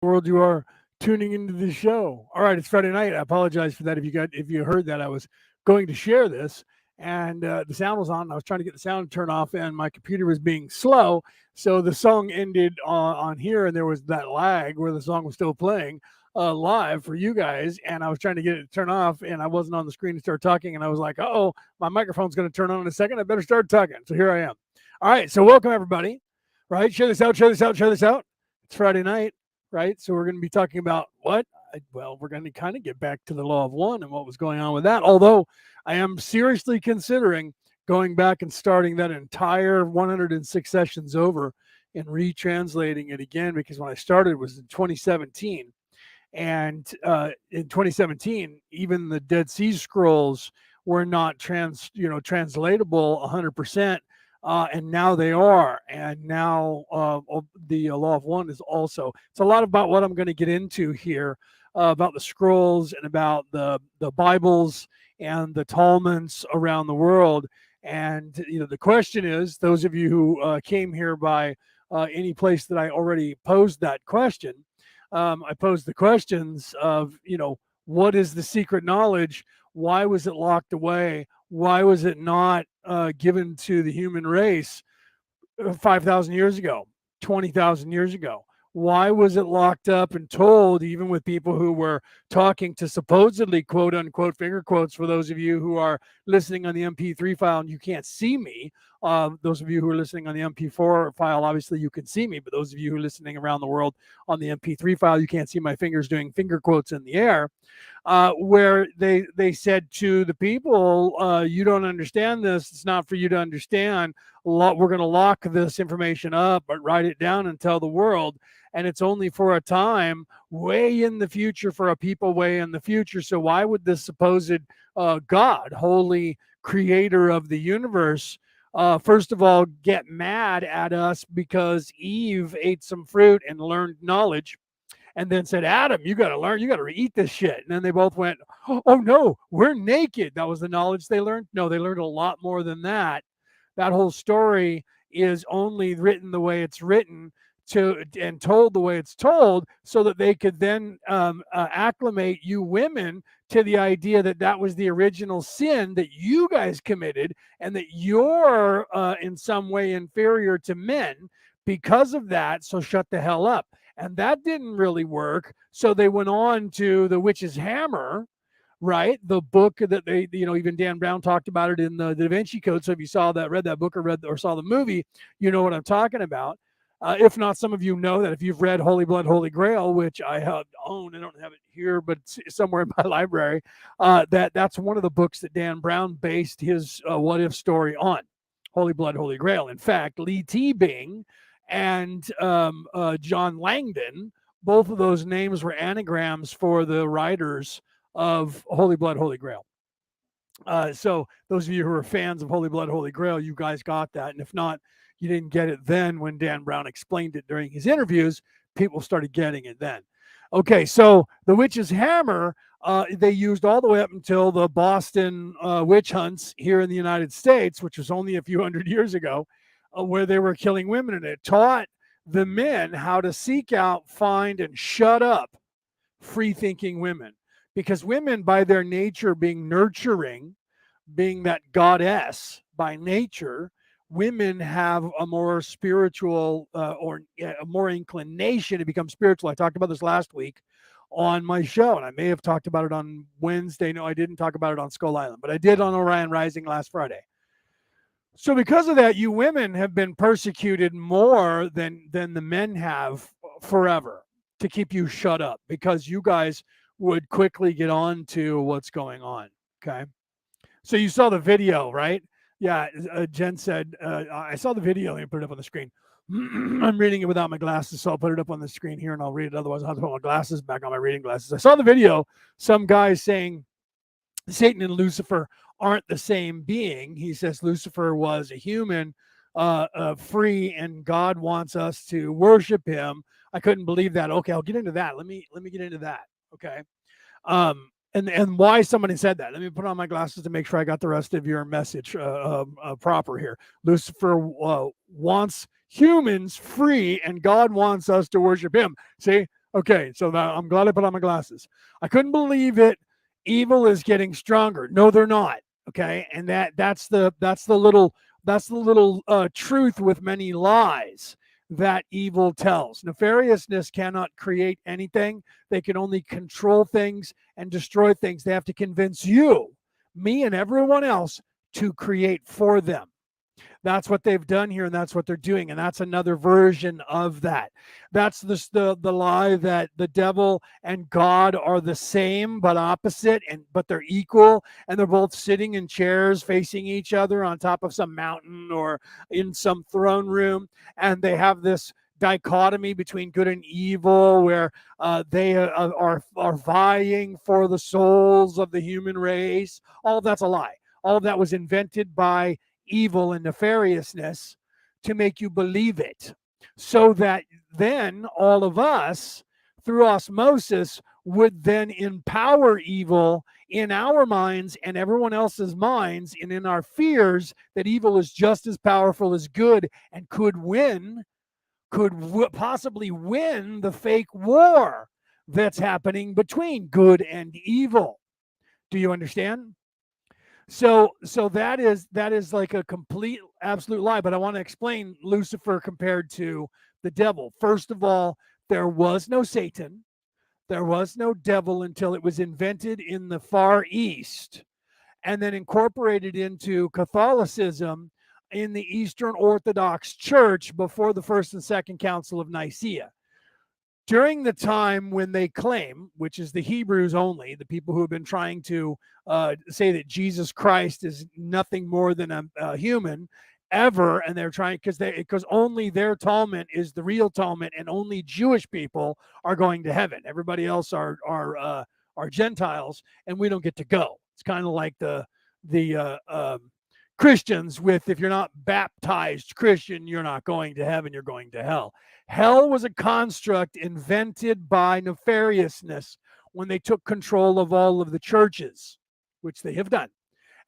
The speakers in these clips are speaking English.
world you are tuning into the show. All right, it's Friday night. I apologize for that. If you heard that, I was going to share this, and the sound was on. I was trying to get the sound turned off, and my computer was being slow. So the song ended on here, and there was that lag where the song was still playing live for you guys. And I was trying to get it to turn off, and I wasn't on the screen to start talking. And I was like, "Oh, my microphone's going to turn on in a second. I better start talking." So here I am. All right, so welcome everybody. Right, share this out, share this out, share this out. It's Friday night, right? So we're going to be talking about what? Well, we're going to kind of get back to the law of one and what was going on with that. Although I am seriously considering going back and starting that entire 106 sessions over and retranslating it again, because when I started was in 2017. And in 2017, even the Dead Sea Scrolls were not translatable 100%. And now they are, and now the law of one is also. It's a lot about what I'm going to get into here, about the scrolls and about the Bibles and the Talmuds around the world. And the question is, those of you who came here by any place that I already posed that question, I posed the questions of, what is the secret knowledge? Why was it locked away? Why was it not given to the human race 5,000 years ago, 20,000 years ago? Why was it locked up and told, even with people who were talking to supposedly quote unquote finger quotes for those of you who are listening on the MP3 file and you can't see me? Those of you who are listening on the MP4 file, obviously you can see me, but those of you who are listening around the world on the MP3 file, you can't see my fingers doing finger quotes in the air. Where they said to the people, you don't understand this. It's not for you to understand. We're going to lock this information up, but write it down and tell the world. And it's only for a time way in the future, for a people way in the future. So why would this supposed God, holy creator of the universe, first of all, get mad at us because Eve ate some fruit and learned knowledge, and then said, Adam, you got to learn, you got to eat this shit. And then they both went, oh no, we're naked. That was the knowledge they learned. No, they learned a lot more than that. That whole story is only written the way it's written and told the way it's told, so that they could then acclimate you women to the idea that that was the original sin that you guys committed, and that you're in some way inferior to men because of that. So shut the hell up. And that didn't really work. So they went on to The Witch's Hammer, right? The book that they, even Dan Brown talked about it in the Da Vinci Code. So if you read that book or saw the movie, you know what I'm talking about. If not, some of you know that if you've read Holy Blood, Holy Grail, which I own, I don't have it here, but it's somewhere in my library, that's one of the books that Dan Brown based his What If story on. Holy Blood, Holy Grail. In fact, Lee T. Bing and John Langdon, both of those names were anagrams for the writers of Holy Blood, Holy Grail. So those of you who are fans of Holy Blood, Holy Grail, you guys got that. And if not, you didn't get it then when Dan Brown explained it during his interviews. People started getting it then. Okay, so The Witch's Hammer, they used all the way up until the Boston witch hunts here in the United States, which was only a few hundred years ago, where they were killing women. And it taught the men how to seek out, find, and shut up free-thinking women. Because women, by their nature being nurturing, being that goddess by nature, women have a more spiritual or a more inclination to become spiritual. I talked about this last week on my show, and I may have talked about it on Wednesday. No, I didn't talk about it on Skull Island, but I did on Orion Rising last Friday. So because of that, you women have been persecuted more than the men have forever, to keep you shut up, because you guys would quickly get on to what's going on. Okay. So you saw the video, right? Yeah. Jen said, I saw the video. Let me put it up on the screen. I'm reading it without my glasses, so I'll put it up on the screen here and I'll read it. Otherwise, I'll have to put my glasses back on, my reading glasses. I saw the video. Some guy saying Satan and Lucifer aren't the same being. He says Lucifer was a human, free, and God wants us to worship him. I couldn't believe that. Okay, I'll get into that. Let me get into that. Okay. And why somebody said that. Let me put on my glasses to make sure I got the rest of your message proper here. Lucifer wants humans free, and God wants us to worship him. See, Okay, so now I'm glad I put on my glasses. I couldn't believe it. Evil is getting stronger. No, they're not. Okay, and that's the little truth with many lies that evil tells. Nefariousness cannot create anything. They can only control things and destroy things. They have to convince you, me, and everyone else to create for them. That's what they've done here, and that's what they're doing, and that's another version of that. That's the lie that the devil and God are the same but opposite, and but they're equal, and they're both sitting in chairs facing each other on top of some mountain or in some throne room, and they have this dichotomy between good and evil, where they are vying for the souls of the human race. All that's a lie. All of that was invented by evil and nefariousness to make you believe it, so that then all of us, through osmosis, would then empower evil in our minds and everyone else's minds, and in our fears that evil is just as powerful as good and possibly win the fake war that's happening between good and evil. Do you understand? So that is like a complete absolute lie. But I want to explain Lucifer compared to the devil. First of all, there was no Satan, there was no devil until it was invented in the Far East and then incorporated into Catholicism in the Eastern Orthodox Church before the First and Second Council of Nicaea. During the time when they claim, which is the Hebrews only, the people who have been trying to say that Jesus Christ is nothing more than a human ever, and they're trying because only their Talmud is the real Talmud, and only Jewish people are going to heaven. Everybody else are Gentiles, and we don't get to go. It's kind of like the Christians with, if you're not baptized Christian, you're not going to heaven, you're going to hell. Hell was a construct invented by nefariousness when they took control of all of the churches, which they have done.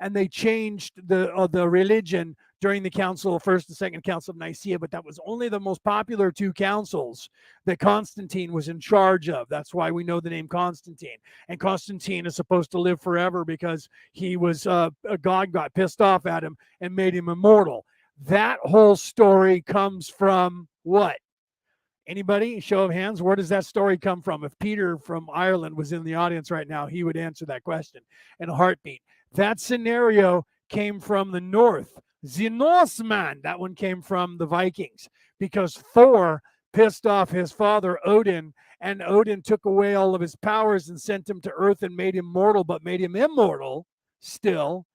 And they changed the religion during the council, First and Second Council of Nicaea, but that was only the most popular two councils that Constantine was in charge of. That's why we know the name Constantine. And Constantine is supposed to live forever because he was God got pissed off at him and made him immortal. That whole story comes from what? Anybody? Show of hands. Where does that story come from? If Peter from Ireland was in the audience right now, he would answer that question in a heartbeat. That scenario came from the north. The Norseman. That one came from the Vikings because Thor pissed off his father Odin, and Odin took away all of his powers and sent him to Earth and made him mortal, but made him immortal still.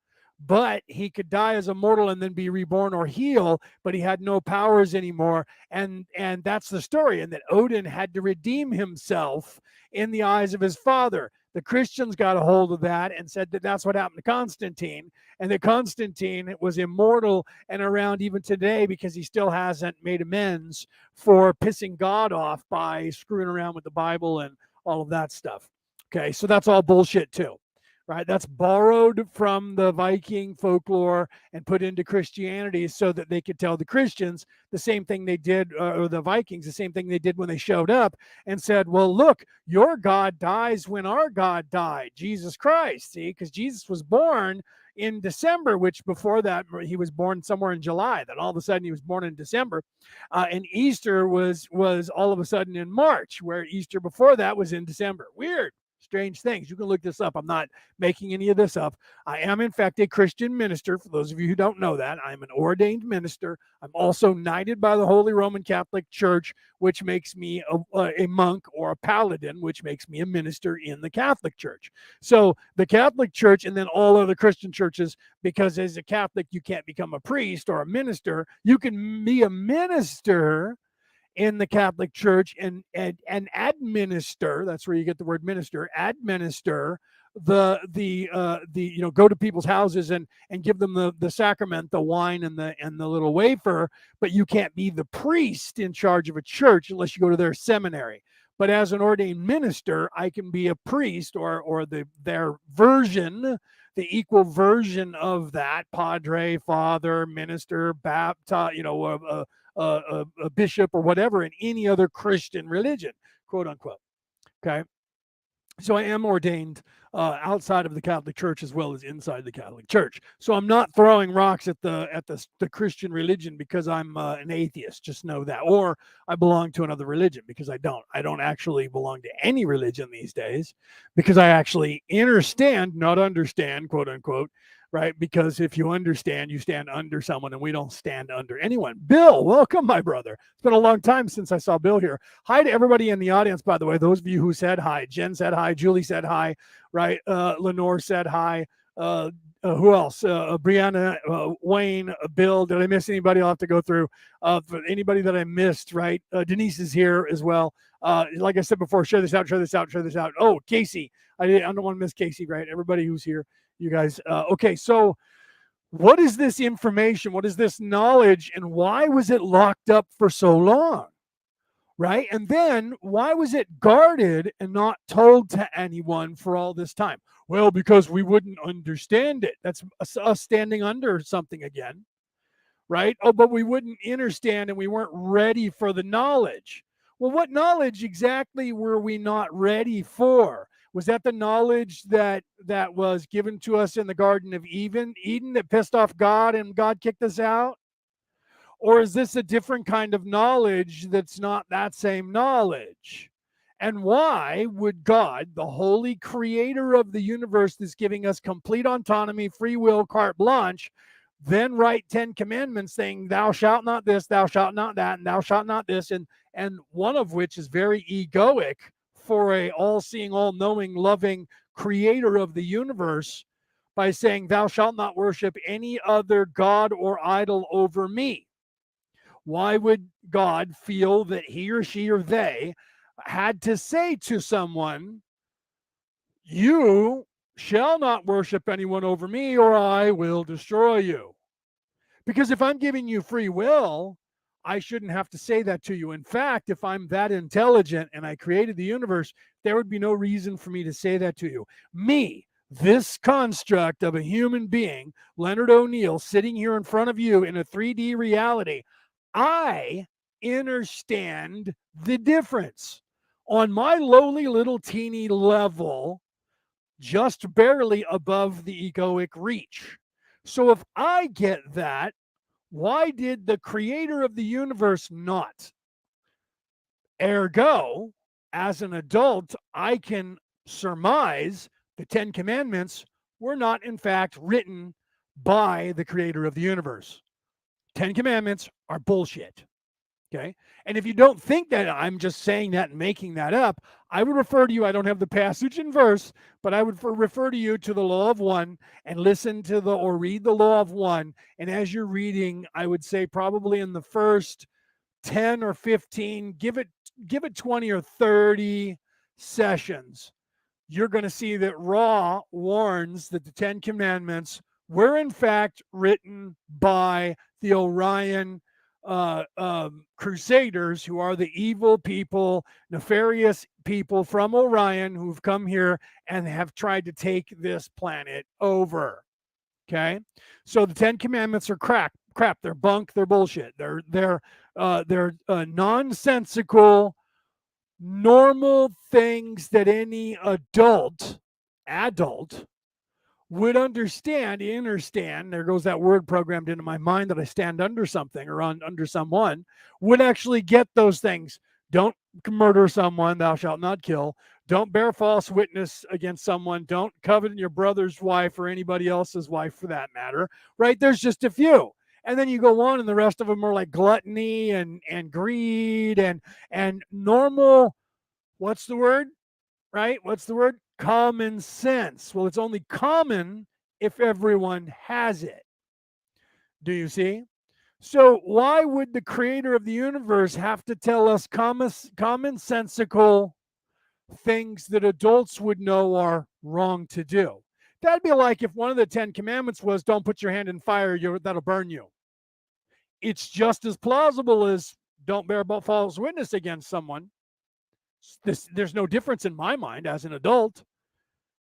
But he could die as a mortal and then be reborn or heal, but he had no powers anymore. And that's the story. And that Odin had to redeem himself in the eyes of his father. The Christians got a hold of that and said that that's what happened to Constantine, and that Constantine was immortal and around even today because he still hasn't made amends for pissing God off by screwing around with the Bible and all of that stuff. Okay, so that's all bullshit too. Right, that's borrowed from the Viking folklore and put into Christianity so that they could tell the Christians the same thing they did, or the Vikings, the same thing they did when they showed up and said, well, look, your God dies when our God died, Jesus Christ. See, because Jesus was born in December, which before that he was born somewhere in July. Then all of a sudden he was born in December, and Easter was all of a sudden in March, where Easter before that was in December. Weird. Strange things. You can look this up. I'm not making any of this up. I am, in fact, a Christian minister. For those of you who don't know that, I'm an ordained minister. I'm also knighted by the Holy Roman Catholic Church, which makes me a monk, or a paladin, which makes me a minister in the Catholic Church. So the Catholic Church, and then all other Christian churches, because as a Catholic, you can't become a priest or a minister. You can be a minister in the Catholic Church and administer, that's where you get the word minister, administer the go to people's houses and give them the sacrament, the wine and the little wafer, but you can't be the priest in charge of a church unless you go to their seminary. But as an ordained minister, I can be a priest, or their version, the equal version of that, padre, father, minister, baptist, a bishop or whatever in any other Christian religion. quote unquote. Okay. So I am ordained outside of the Catholic Church as well as inside the Catholic Church. So I'm not throwing rocks at the Christian religion because I'm an atheist. Just know that, or I belong to another religion, because I don't. I don't actually belong to any religion these days, because I actually understand, not understand, quote unquote. Right? Because if you understand, you stand under someone, and we don't stand under anyone. Bill, welcome, my brother. It's been a long time since I saw Bill here. Hi to everybody in the audience, by the way. Those of you who said hi. Jen said hi. Julie said hi. Right? Lenore said hi. Who else? Brianna, Wayne, Bill. Did I miss anybody? I'll have to go through. For anybody that I missed, right? Denise is here as well. Like I said before, share this out, share this out, share this out. Oh, Casey. I don't want to miss Casey, right? Everybody who's here, you guys. Okay, so what is this information? What is this knowledge? And why was it locked up for so long? Right? And then why was it guarded and not told to anyone for all this time? Well, because we wouldn't understand it. That's us standing under something again, right? Oh, but we wouldn't understand, and we weren't ready for the knowledge. Well, what knowledge exactly were we not ready for? Was that the knowledge that was given to us in the Garden of Eden that pissed off God and God kicked us out? Or is this a different kind of knowledge that's not that same knowledge? And why would God, the holy creator of the universe that's giving us complete autonomy, free will, carte blanche, then write 10 commandments saying, thou shalt not this, thou shalt not that, and thou shalt not this, and one of which is very egoic for a all-seeing, all-knowing, loving creator of the universe, by saying, thou shalt not worship any other god or idol over me. Why would God feel that he or she or they had to say to someone, you shall not worship anyone over me, or I will destroy you? Because if I'm giving you free will, I shouldn't have to say that to you. In fact, if I'm that intelligent and I created the universe, there would be no reason for me to say that to you. Me, this construct of a human being, Leonard O'Neill, sitting here in front of you in a 3D reality, I understand the difference on my lowly little teeny level, just barely above the egoic reach. So if I get that, why did the creator of the universe not? Ergo, as an adult, I can surmise the 10 Commandments were not, in fact, written by the creator of the universe. 10 Commandments are bullshit. Okay. And if you don't think that I'm just saying that and making that up, I would refer to you. I don't have the passage and verse, but I would refer to you to the Law of One and listen to or read the Law of One. And as you're reading, I would say probably in the first 10 or 15, give it 20 or 30 sessions, you're going to see that Ra warns that the 10 Commandments were in fact written by the Orion Crusaders, who are the evil people, nefarious people from Orion who've come here and have tried to take this planet over. Okay, so the 10 Commandments are crap. They're bunk. They're bullshit. They're nonsensical, normal things that any adult would understand. There goes that word programmed into my mind, that I stand under something or under someone, would actually get those things. Don't murder someone, thou shalt not kill. Don't bear false witness against someone. Don't covet your brother's wife or anybody else's wife for that matter, right? There's just a few. And then you go on, and the rest of them are like gluttony and greed and normal, what's the word? Right? What's the word? Common sense. Well, it's only common if everyone has it. Do you see? So why would the creator of the universe have to tell us commonsensical things that adults would know are wrong to do? That'd be like if one of the 10 Commandments was, don't put your hand in fire, that'll burn you. It's just as plausible as don't bear false witness against someone. There's no difference in my mind as an adult.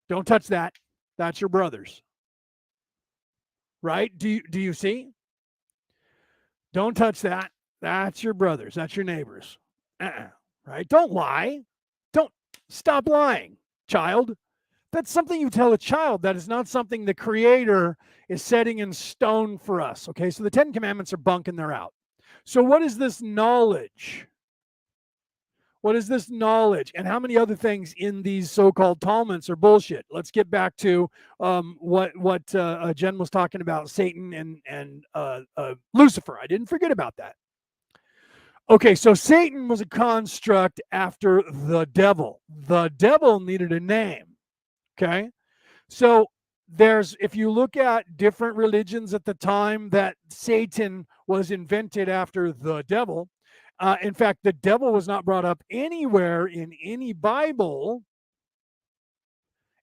Don't touch that. That's your brother's. Right? Do you see? Don't touch that. That's your brother's. That's your neighbor's. Right? Don't lie. Stop lying, child. That's something you tell a child. That is not something the Creator is setting in stone for us. Okay, so the Ten Commandments are bunk and they're out. So what is this knowledge? What is this knowledge? And how many other things in these so-called Talmuds are bullshit? Let's get back to what Jen was talking about, Satan and Lucifer. I didn't forget about that. Okay, so Satan was a construct after the devil. The devil needed a name. Okay, so if you look at different religions at the time that Satan was invented after the devil. In fact, the devil was not brought up anywhere in any Bible,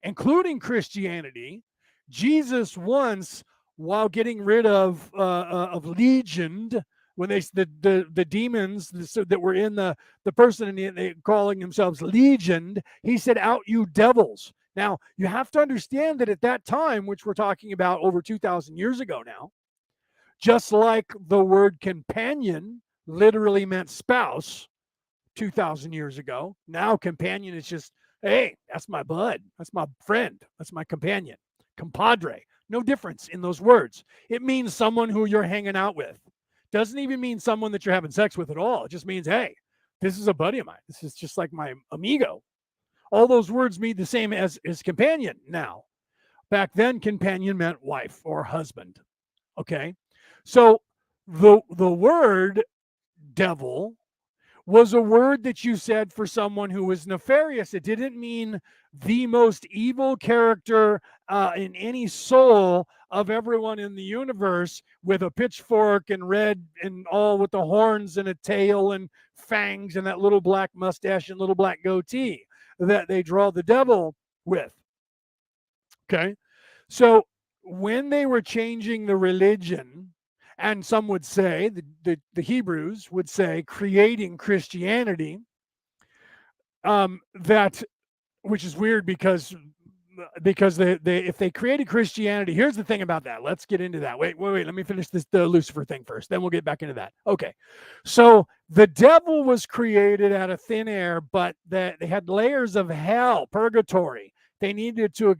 including Christianity. Jesus once, while getting rid of legion, when the demons that were in the person and they calling themselves legion, he said, "Out, you devils." Now, you have to understand that at that time, which we're talking about over 2,000 years ago now, just like the word companion literally meant spouse 2,000 years ago, now companion is just, hey, that's my bud, that's my friend, that's my companion, compadre. No difference in those words. It means someone who you're hanging out with. Doesn't even mean someone that you're having sex with at all. It just means, hey, this is a buddy of mine. This is just like my amigo. All those words mean the same as companion now. Back then, companion meant wife or husband. Okay, so the word devil was a word that you said for someone who was nefarious. It didn't mean the most evil character in any soul of everyone in the universe with a pitchfork and red and all with the horns and a tail and fangs and that little black mustache and little black goatee that they draw the devil with. Okay, so when they were changing the religion, and some would say, the Hebrews would say, creating Christianity, that, which is weird because they if they created Christianity, here's the thing about that. Let's get into that. Wait. Let me finish the Lucifer thing first. Then we'll get back into that. Okay. So the devil was created out of thin air, but they had layers of hell, purgatory. They needed to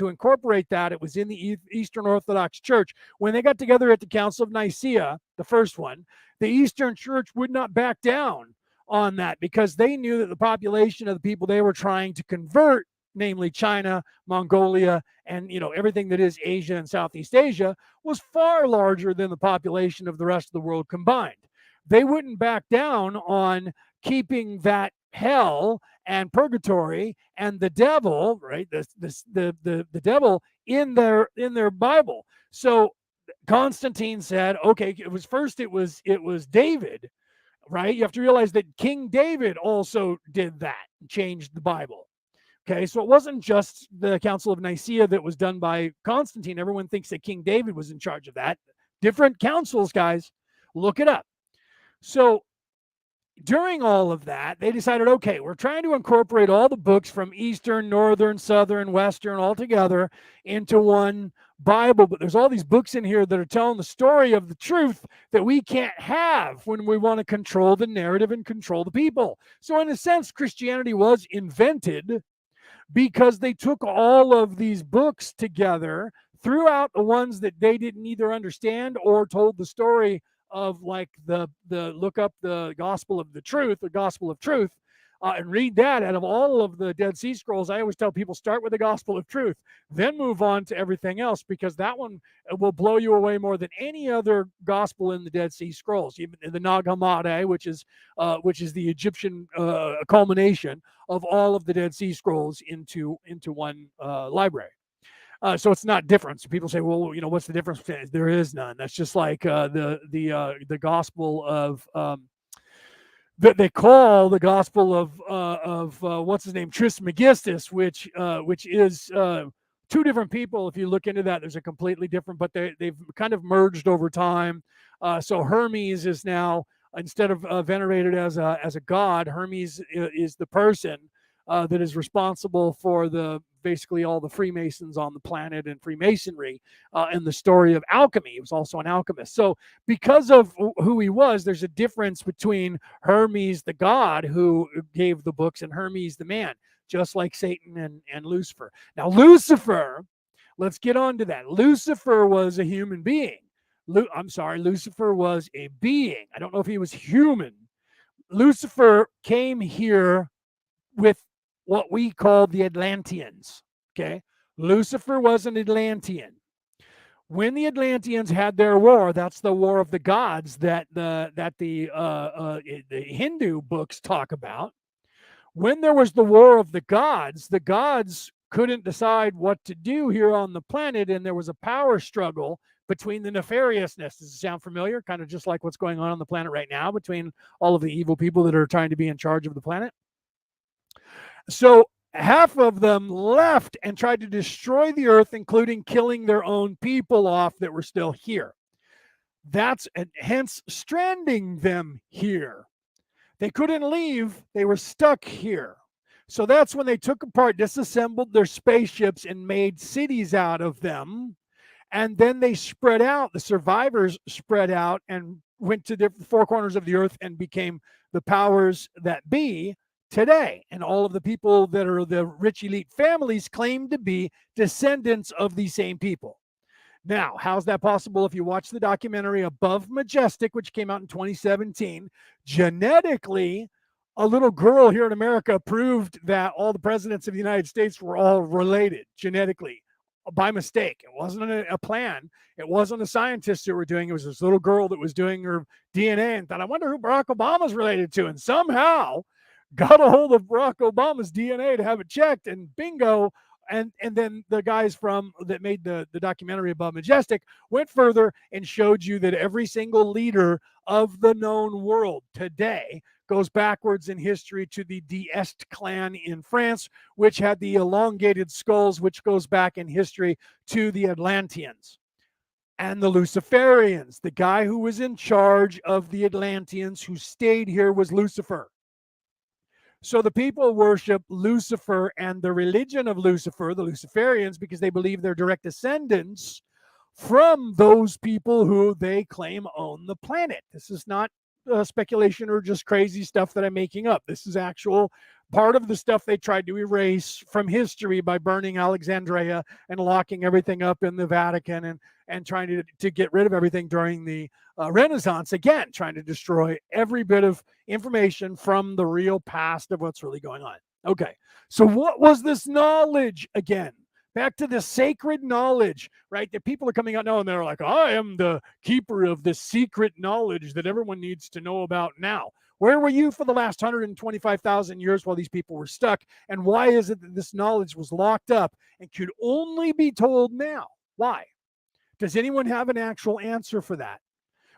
incorporate that. It was in the Eastern Orthodox Church. When they got together at the Council of Nicaea, the first one, the Eastern Church would not back down on that because they knew that the population of the people they were trying to convert, namely China, Mongolia, and everything that is Asia and Southeast Asia, was far larger than the population of the rest of the world combined. They wouldn't back down on keeping that hell and purgatory and the devil, right? The devil in their Bible. So Constantine said, okay, it was David, right? You have to realize that King David also did that, changed the Bible. Okay, so it wasn't just the Council of Nicaea that was done by Constantine. Everyone thinks that King David was in charge of that. Different councils, guys. Look it up. So during all of that, they decided, okay, we're trying to incorporate all the books from Eastern, Northern, Southern, Western all together into one Bible. But there's all these books in here that are telling the story of the truth that we can't have when we want to control the narrative and control the people. So in a sense, Christianity was invented because they took all of these books together, threw out the ones that they didn't either understand or told the story of, like the look up the Gospel of the Truth, the Gospel of Truth, and read that. Out of all of the Dead Sea Scrolls, I always tell people, start with the Gospel of Truth, then move on to everything else, because that one will blow you away more than any other gospel in the Dead Sea Scrolls. Even the Nag Hammadi, which is the Egyptian culmination of all of the Dead Sea Scrolls into one library. So it's not different. So people say, well, what's the difference? There is none. That's just like the gospel of that they call the gospel of what's his name, Trismegistus, which is two different people. If you look into that, there's a completely different, but they've kind of merged over time. So Hermes is now, instead of venerated as a god, Hermes is the person that is responsible for basically all the Freemasons on the planet and Freemasonry, and the story of alchemy. He was also an alchemist. So because of who he was, there's a difference between Hermes the god who gave the books and Hermes the man. just like Satan and Lucifer. Now, Lucifer, let's get on to that. Lucifer was a human being. Lucifer was a being. I don't know if he was human. Lucifer came here with what we call the Atlanteans. Okay. Lucifer was an Atlantean. When the Atlanteans had their war, that's the war of the gods that the Hindu books talk about. When there was the war of the gods couldn't decide what to do here on the planet, and there was a power struggle between the nefariousness. Does it sound familiar? Kind of just like what's going on the planet right now between all of the evil people that are trying to be in charge of the planet. So half of them left and tried to destroy the earth, including killing their own people off that were still here. That's hence stranding them here. They couldn't leave. They were stuck here. So that's when they took apart, disassembled their spaceships and made cities out of them. And then they spread out. The survivors spread out and went to different four corners of the earth and became the powers that be today. And all of the people that are the rich elite families claim to be descendants of these same people. Now, how's that possible? If you watch the documentary Above Majestic, which came out in 2017, genetically, a little girl here in America proved that all the presidents of the United States were all related genetically by mistake. It wasn't a plan. It wasn't the scientists who were doing it. It was this little girl that was doing her DNA and thought, I wonder who Barack Obama's related to. And somehow got a hold of Barack Obama's DNA to have it checked, and bingo. And then the guys that made the documentary Above Majestic went further and showed you that every single leader of the known world today goes backwards in history to the D'Este clan in France, which had the elongated skulls, which goes back in history to the Atlanteans. And the Luciferians, the guy who was in charge of the Atlanteans who stayed here was Lucifer. So the people worship Lucifer and the religion of Lucifer, the Luciferians, because they believe they're direct descendants from those people who they claim own the planet. This is not speculation or just crazy stuff that I'm making up. This is actual part of the stuff they tried to erase from history by burning Alexandria and locking everything up in the Vatican and trying to get rid of everything during the Renaissance, again, trying to destroy every bit of information from the real past of what's really going on. Okay, so what was this knowledge again? Back to the sacred knowledge, right? That people are coming out now and they're like, I am the keeper of the secret knowledge that everyone needs to know about now. Where were you for the last 125,000 years while these people were stuck? And why is it that this knowledge was locked up and could only be told now? Why? Does anyone have an actual answer for that?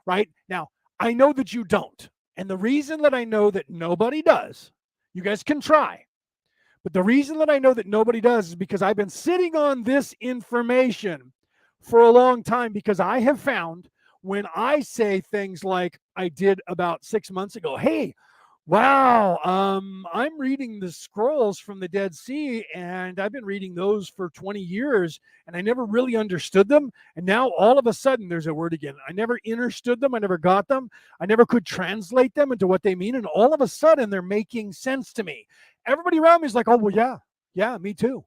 Right? Now, I know that you don't. And the reason that I know that nobody does, you guys can try, but the reason that I know that nobody does is because I've been sitting on this information for a long time, because I have found when I say things like I did about 6 months ago, hey, wow, I'm reading the scrolls from the Dead Sea, and I've been reading those for 20 years, and I never really understood them. And now all of a sudden, there's a word again. I never understood them. I never got them. I never could translate them into what they mean. And all of a sudden, they're making sense to me. Everybody around me is like, oh, well, yeah, me too.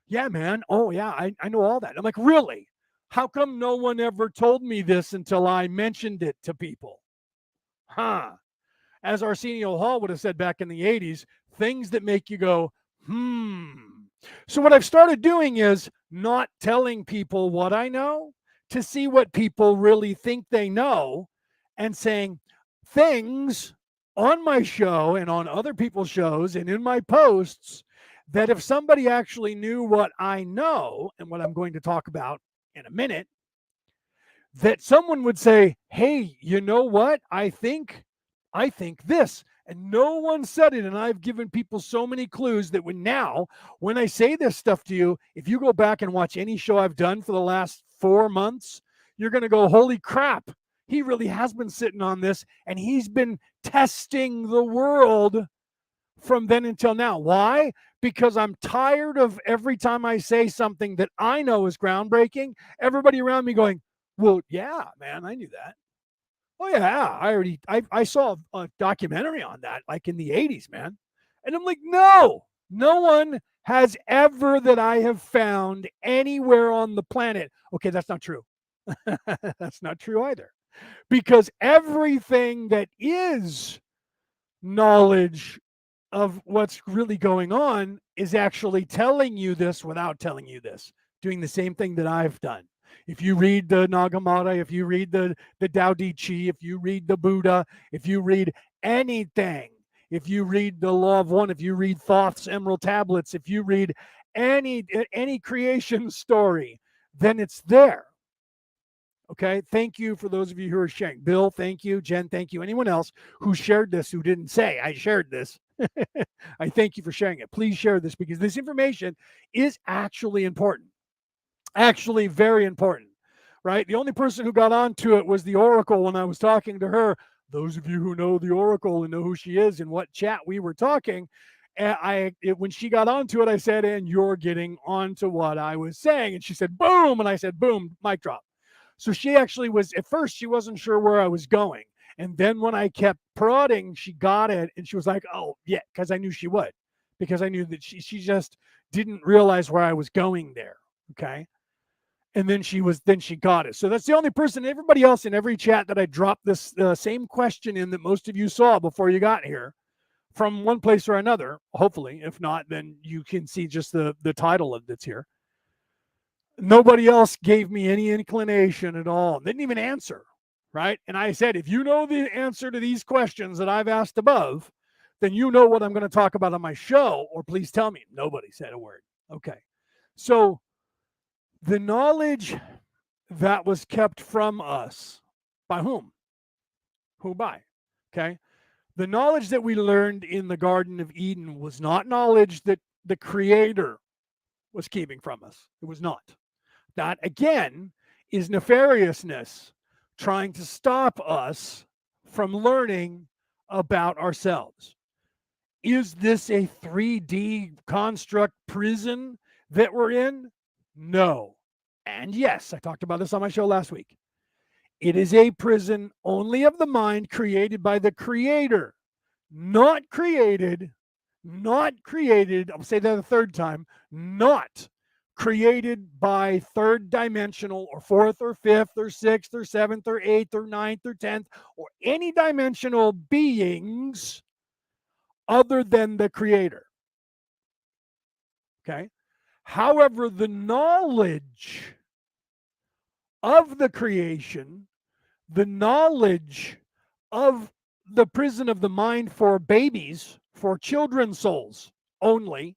Yeah, man. Oh, yeah, I know all that. I'm like, really? How come no one ever told me this until I mentioned it to people? Huh. As Arsenio Hall would have said back in the 80s, things that make you go, So what I've started doing is not telling people what I know to see what people really think they know, and saying things on my show and on other people's shows and in my posts that if somebody actually knew what I know and what I'm going to talk about in a minute, that someone would say, hey, you know what? I think this. And no one said it. And I've given people so many clues that when I say this stuff to you, if you go back and watch any show I've done for the last 4 months, you're going to go, holy crap. He really has been sitting on this, and he's been testing the world from then until now. Why? Because I'm tired of every time I say something that I know is groundbreaking, everybody around me going, well, yeah, man, I knew that. Oh, yeah, I saw a documentary on that, like in the 80s, man. And I'm like, no, No one has ever, that I have found anywhere on the planet. Okay, that's not true. That's not true either. Because everything that is knowledge of what's really going on is actually telling you this without telling you this, doing the same thing that I've done. If you read the Nag Hammadi, if you read the Tao Te Ching, if you read the Buddha, if you read anything, if you read the Law of One, if you read Thoth's Emerald Tablets, if you read any creation story, then it's there. Okay. Thank you for those of you who are sharing. Bill, thank you. Jen, thank you. Anyone else who shared this who didn't say, I shared this, I thank you for sharing it. Please share this because this information is actually important. Actually, very important, right? The only person who got onto it was the Oracle when I was talking to her. Those of you who know the Oracle and know who she is and what chat we were talking, when she got onto it, I said, and you're getting onto what I was saying. And she said, boom. And I said, boom, mic drop. So she actually was, at first, she wasn't sure where I was going. And then when I kept prodding, she got it. And she was like, oh, yeah, because I knew she would, because I knew that she just didn't realize where I was going there. Okay. And then she got it. So that's the only person, everybody else in every chat that I dropped this same question in that most of you saw before you got here from one place or another, hopefully. If not, then you can see just the title of that's here. Nobody else gave me any inclination at all. Didn't even answer, right? And I said, if you know the answer to these questions that I've asked above, then you know what I'm going to talk about on my show, or please tell me. Nobody said a word. Okay. So the knowledge that was kept from us, by whom? Who by? Okay. The knowledge that we learned in the Garden of Eden was not knowledge that the Creator was keeping from us. It was not. That, again, is nefariousness trying to stop us from learning about ourselves. Is this a 3D construct prison that we're in? No. And yes, I talked about this on my show last week. It is a prison only of the mind created by the Creator, not created, I'll say that a third time, not created by third dimensional or fourth or fifth or sixth or seventh or eighth or ninth or 10th or any dimensional beings other than the Creator. Okay. However, the knowledge of the creation, the knowledge of the prison of the mind for babies, for children's souls only,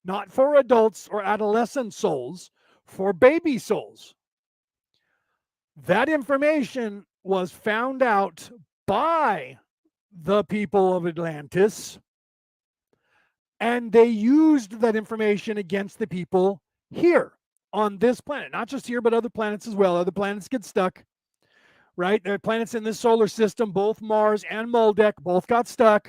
not for adults or adolescent souls, for baby souls. That information was found out by the people of Atlantis, and they used that information against the people here on this planet. Not just here, but other planets as well. Other planets get stuck, right? There are planets in this solar system, both Mars and Moldeck, both got stuck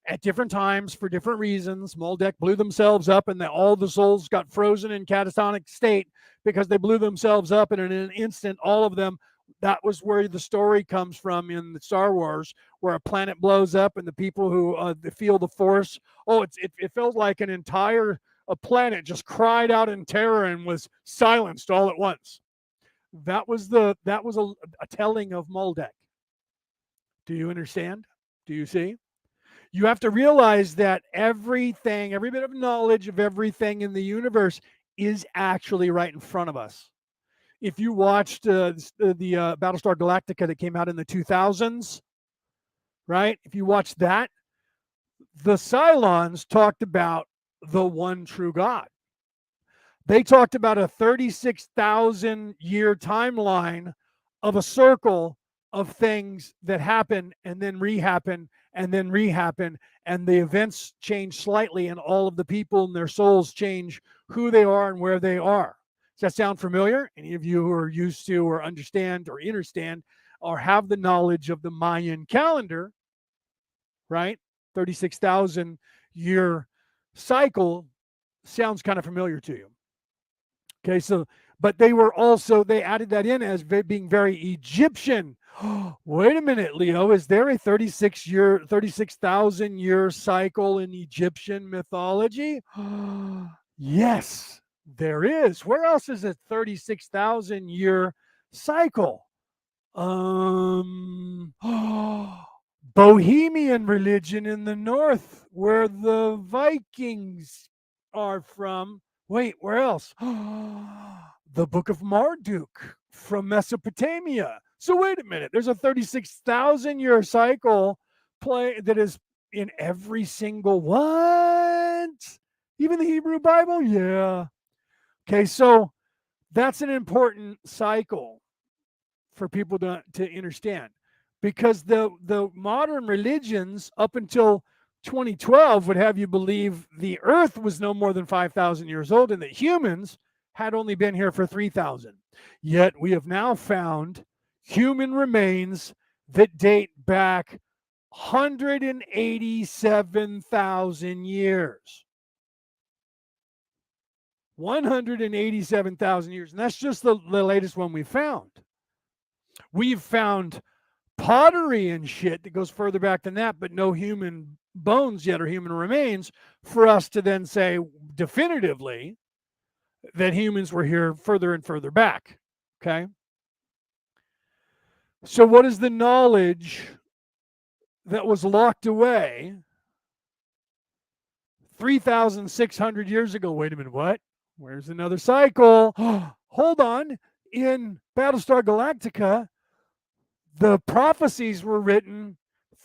at different times for different reasons. Moldeck blew themselves up, and all the souls got frozen in catatonic state because they blew themselves up, and in an instant, all of them. That was where the story comes from in the Star Wars, where a planet blows up and the people who feel the force. Oh, it felt like an entire planet just cried out in terror and was silenced all at once. That was a telling of Moldeck. Do you understand? Do you see? You have to realize that everything, every bit of knowledge of everything in the universe is actually right in front of us. If you watched the Battlestar Galactica that came out in the 2000s, right? If you watched that, the Cylons talked about the one true God. They talked about a 36,000 year timeline of a circle of things that happen and then rehappen and then rehappen, and the events change slightly, and all of the people and their souls change who they are and where they are. Does that sound familiar? Any of you who are used to or understand or understand or have the knowledge of the Mayan calendar, right? 36,000 year cycle sounds kind of familiar to you. Okay, so but they added that in as being very Egyptian. Wait a minute, Leo, is there a 36,000 year cycle in Egyptian mythology? Yes, there is. Where else is a 36,000 year cycle? Bohemian religion in the north, where the Vikings are from. Wait, where else? The Book of Marduk from Mesopotamia. So wait a minute. There's a 36,000 year cycle play that is in every single what? Even the Hebrew Bible? Yeah. Okay, so that's an important cycle for people to understand, because the modern religions up until 2012 would have you believe the earth was no more than 5,000 years old and that humans had only been here for 3,000. Yet we have now found human remains that date back 187,000 years. 187,000 years. And that's just the latest one we found. We've found pottery and shit that goes further back than that, but no human bones yet or human remains for us to then say definitively that humans were here further and further back. Okay. So what is the knowledge that was locked away 3,600 years ago? Wait a minute, what? Where's another cycle? Hold on. In Battlestar Galactica, the prophecies were written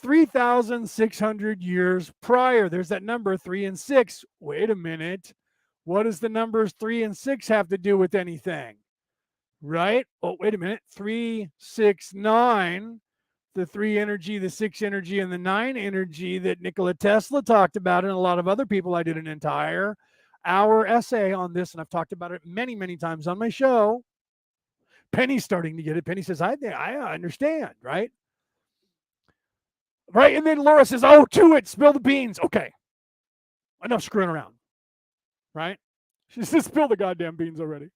3,600 years prior. There's that number 3 and 6. Wait a minute. What does the numbers 3 and 6 have to do with anything? Right? Oh, wait a minute. 3, 6, 9. The 3 energy, the 6 energy, and the 9 energy that Nikola Tesla talked about, and a lot of other people. I did an entire hour essay on this, and I've talked about it many, many times on my show. Penny's starting to get it. Penny says, I understand, right? Right? And then Laura says, oh, to it, spill the beans. Okay. Enough screwing around. Right? She says, spill the goddamn beans already.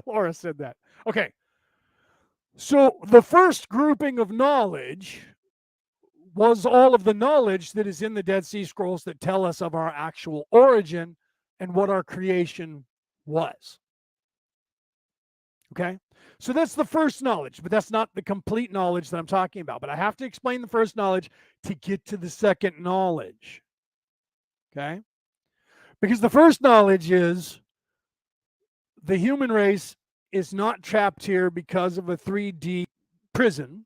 Laura said that. Okay. So the first grouping of knowledge was all of the knowledge that is in the Dead Sea Scrolls that tell us of our actual origin and what our creation was. Okay? So that's the first knowledge, but that's not the complete knowledge that I'm talking about. But I have to explain the first knowledge to get to the second knowledge. Okay? Because the first knowledge is the human race is not trapped here because of a 3D prison.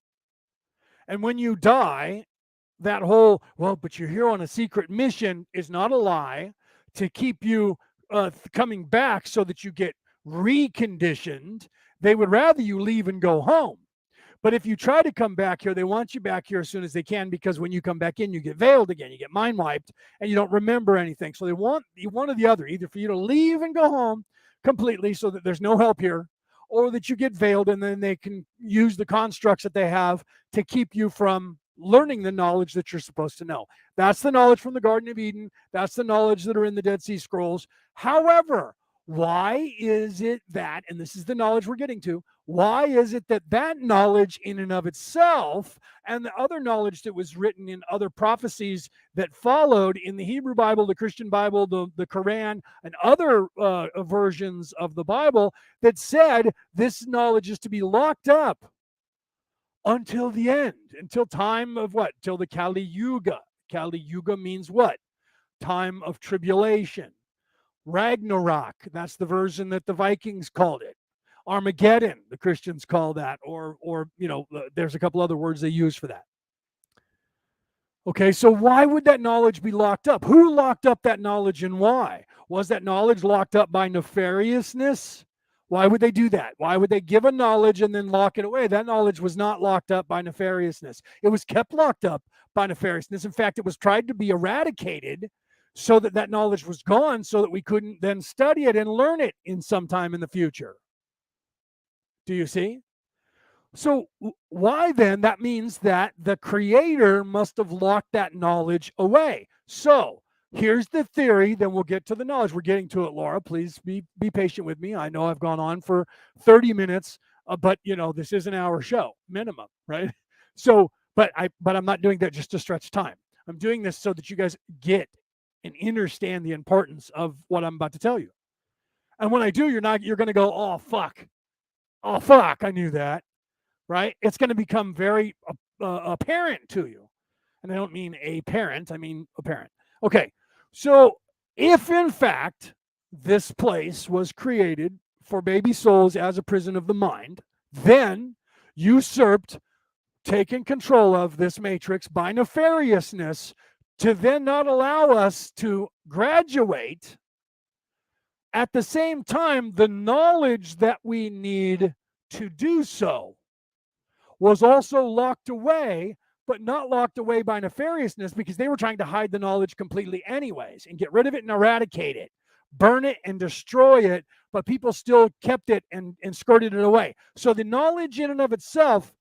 And when you die, that whole, well, but you're here on a secret mission is not a lie to keep you coming back so that you get reconditioned. They would rather you leave and go home. But if you try to come back here, they want you back here as soon as they can, because when you come back in, you get veiled again, you get mind wiped, and you don't remember anything. So they want one or the other, either for you to leave and go home completely so that there's no help here, or that you get veiled and then they can use the constructs that they have to keep you from learning the knowledge that you're supposed to know. That's the knowledge from the Garden of Eden. That's the knowledge that are in the Dead Sea Scrolls. However, why is it that, and this is the knowledge we're getting to, why is it that that knowledge in and of itself and the other knowledge that was written in other prophecies that followed in the Hebrew Bible, the Christian Bible, the Quran, and other versions of the Bible that said this knowledge is to be locked up until the end, until time of what? Till the Kali Yuga. Kali Yuga means what? Time of tribulation. Ragnarok, that's the version that the Vikings called it. Armageddon, the Christians call that, or there's a couple other words they use for that. Okay, so why would that knowledge be locked up? Who locked up that knowledge and why? Was that knowledge locked up by nefariousness? Why would they do that? Why would they give a knowledge and then lock it away? That knowledge was not locked up by nefariousness. It was kept locked up by nefariousness. In fact, it was tried to be eradicated so that that knowledge was gone, so that we couldn't then study it and learn it in some time in the future. Do you see? So why then? That means that the Creator must have locked that knowledge away. So Here's the theory, then we'll get to the knowledge. We're getting to it, Laura. Please be patient with me. I know I've gone on for 30 minutes, but this is an hour show minimum, right? So, but I'm not doing that just to stretch time. I'm doing this so that you guys get and understand the importance of what I'm about to tell you. And when I do, you're going to go, oh fuck, I knew that, right? It's going to become very apparent to you. And I don't mean a parent, I mean apparent. Okay, so if in fact this place was created for baby souls as a prison of the mind, then usurped, taken control of this matrix by nefariousness to then not allow us to graduate. At the same time, the knowledge that we need to do so was also locked away, but not locked away by nefariousness, because they were trying to hide the knowledge completely anyways and get rid of it and eradicate it, burn it and destroy it, but people still kept it and skirted it away. So the knowledge in and of itself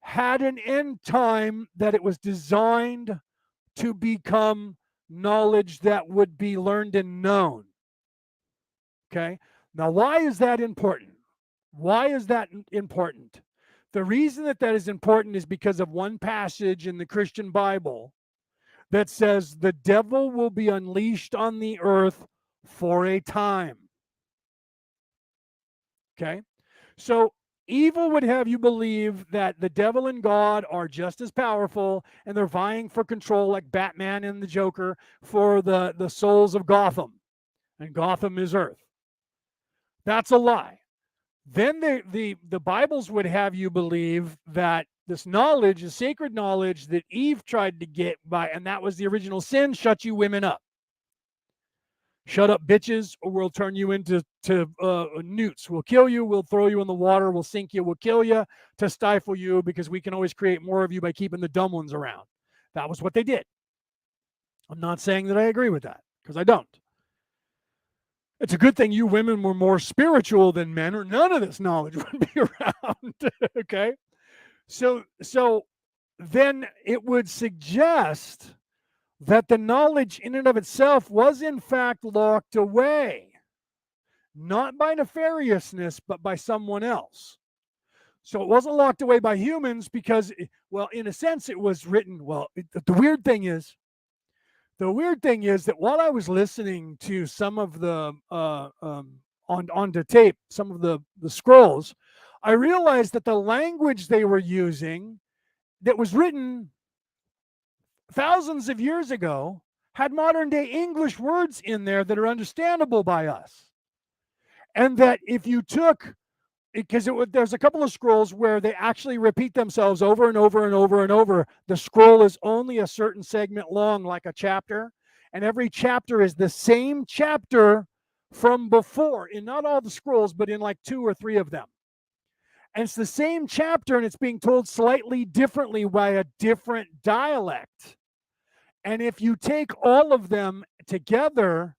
had an end time that it was designed to become knowledge that would be learned and known. Okay? Now, why is that important? Why is that important? The reason that is important is because of one passage in the Christian Bible that says the devil will be unleashed on the earth for a time. Okay? So evil would have you believe that the devil and God are just as powerful, and they're vying for control, like Batman and the Joker, for the souls of Gotham. And Gotham is earth. That's a lie. Then the Bibles would have you believe that this knowledge, the sacred knowledge that Eve tried to get by, and that was the original sin, shut you women up. Shut up, bitches, or we'll turn you into newts. We'll kill you, we'll throw you in the water, we'll sink you, we'll kill you to stifle you, because we can always create more of you by keeping the dumb ones around. That was what they did. I'm not saying that I agree with that, because I don't. It's a good thing you women were more spiritual than men, or none of this knowledge would be around. Okay? So then it would suggest that the knowledge in and of itself was in fact locked away, not by nefariousness, but by someone else. So it wasn't locked away by humans because, well, in a sense it was written, well, the weird thing is that while I was listening to some of the onto tape, some of the scrolls, I realized that the language they were using that was written thousands of years ago had modern day English words in there that are understandable by us. And that if you took, because there's a couple of scrolls where they actually repeat themselves over and over and over and over. The scroll is only a certain segment long, like a chapter, and every chapter is the same chapter from before, in not all the scrolls, but in like 2 or 3 of them. And it's the same chapter, and it's being told slightly differently by a different dialect. And if you take all of them together,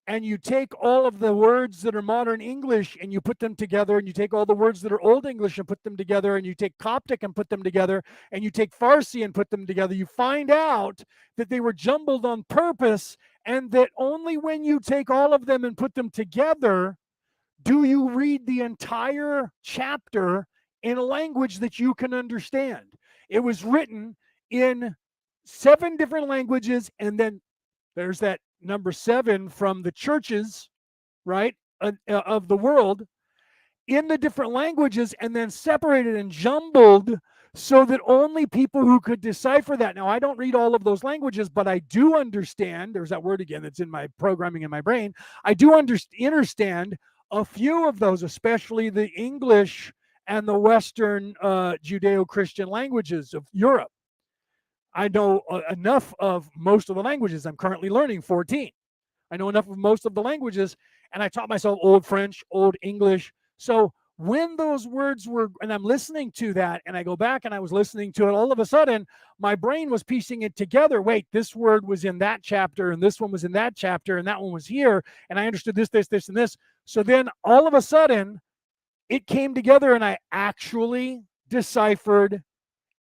and you take all of the words that are modern English and you put them together, and you take all the words that are Old English and put them together, and you take Coptic and put them together, and you take Farsi and put them together, you find out that they were jumbled on purpose, and that only when you take all of them and put them together do you read the entire chapter in a language that you can understand. It was written in 7 different languages, and then there's that number 7 from the churches, right, of the world, in the different languages, and then separated and jumbled so that only people who could decipher that. Now, I don't read all of those languages, but I do understand, there's that word again that's in my programming in my brain, I do understand a few of those, especially the English and the Western Judeo-Christian languages of Europe. I know enough of most of the languages. I'm currently learning 14. I know enough of most of the languages, and I taught myself Old French, Old English. So when those words were, and I'm listening to that, and I go back and I was listening to it, all of a sudden, my brain was piecing it together. Wait, this word was in that chapter, and this one was in that chapter, and that one was here, and I understood this, and this. So then all of a sudden, it came together, and I actually deciphered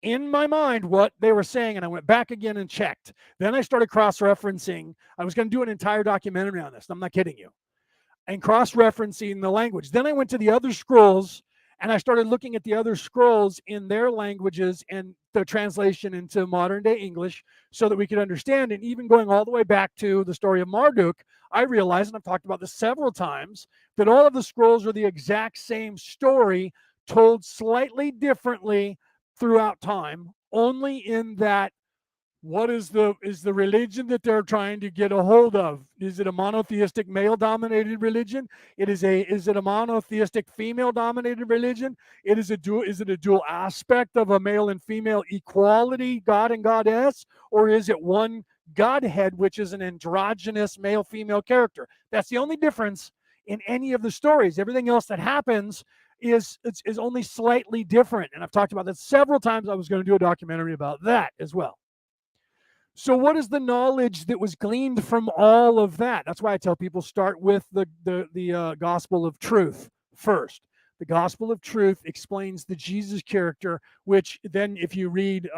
in my mind what they were saying, and I went back again and checked. Then I started cross-referencing. I was going to do an entire documentary on this. I'm not kidding you. And cross-referencing the language. Then I went to the other scrolls and I started looking at the other scrolls in their languages and the translation into modern day English so that we could understand. And even going all the way back to the story of Marduk, I realized, and I've talked about this several times, that all of the scrolls are the exact same story told slightly differently throughout time, only in that what is the religion that they're trying to get a hold of? Is it a monotheistic male-dominated religion? Is it a monotheistic female-dominated religion? Is it a dual aspect of a male and female equality, God and goddess, or is it one Godhead, which is an androgynous male-female character? That's the only difference in any of the stories. Everything else that happens is only slightly different, and I've talked about that several times. I was going to do a documentary about that as well. So what is the knowledge that was gleaned from all of that? That's why I tell people start with the gospel of truth first. The gospel of truth explains the Jesus character, which then if you read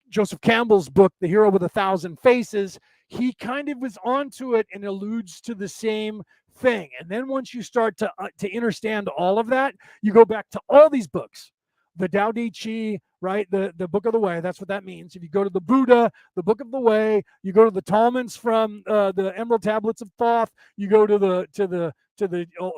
Joseph Campbell's book, The Hero with a Thousand Faces, he kind of was onto it and alludes to the same thing. And then once you start to understand all of that, you go back to all these books. The Tao Te Ching, right? The Book of the Way. That's what that means. If you go to the Buddha, the Book of the Way, you go to the Talmuds from the Emerald Tablets of Thoth. You go to the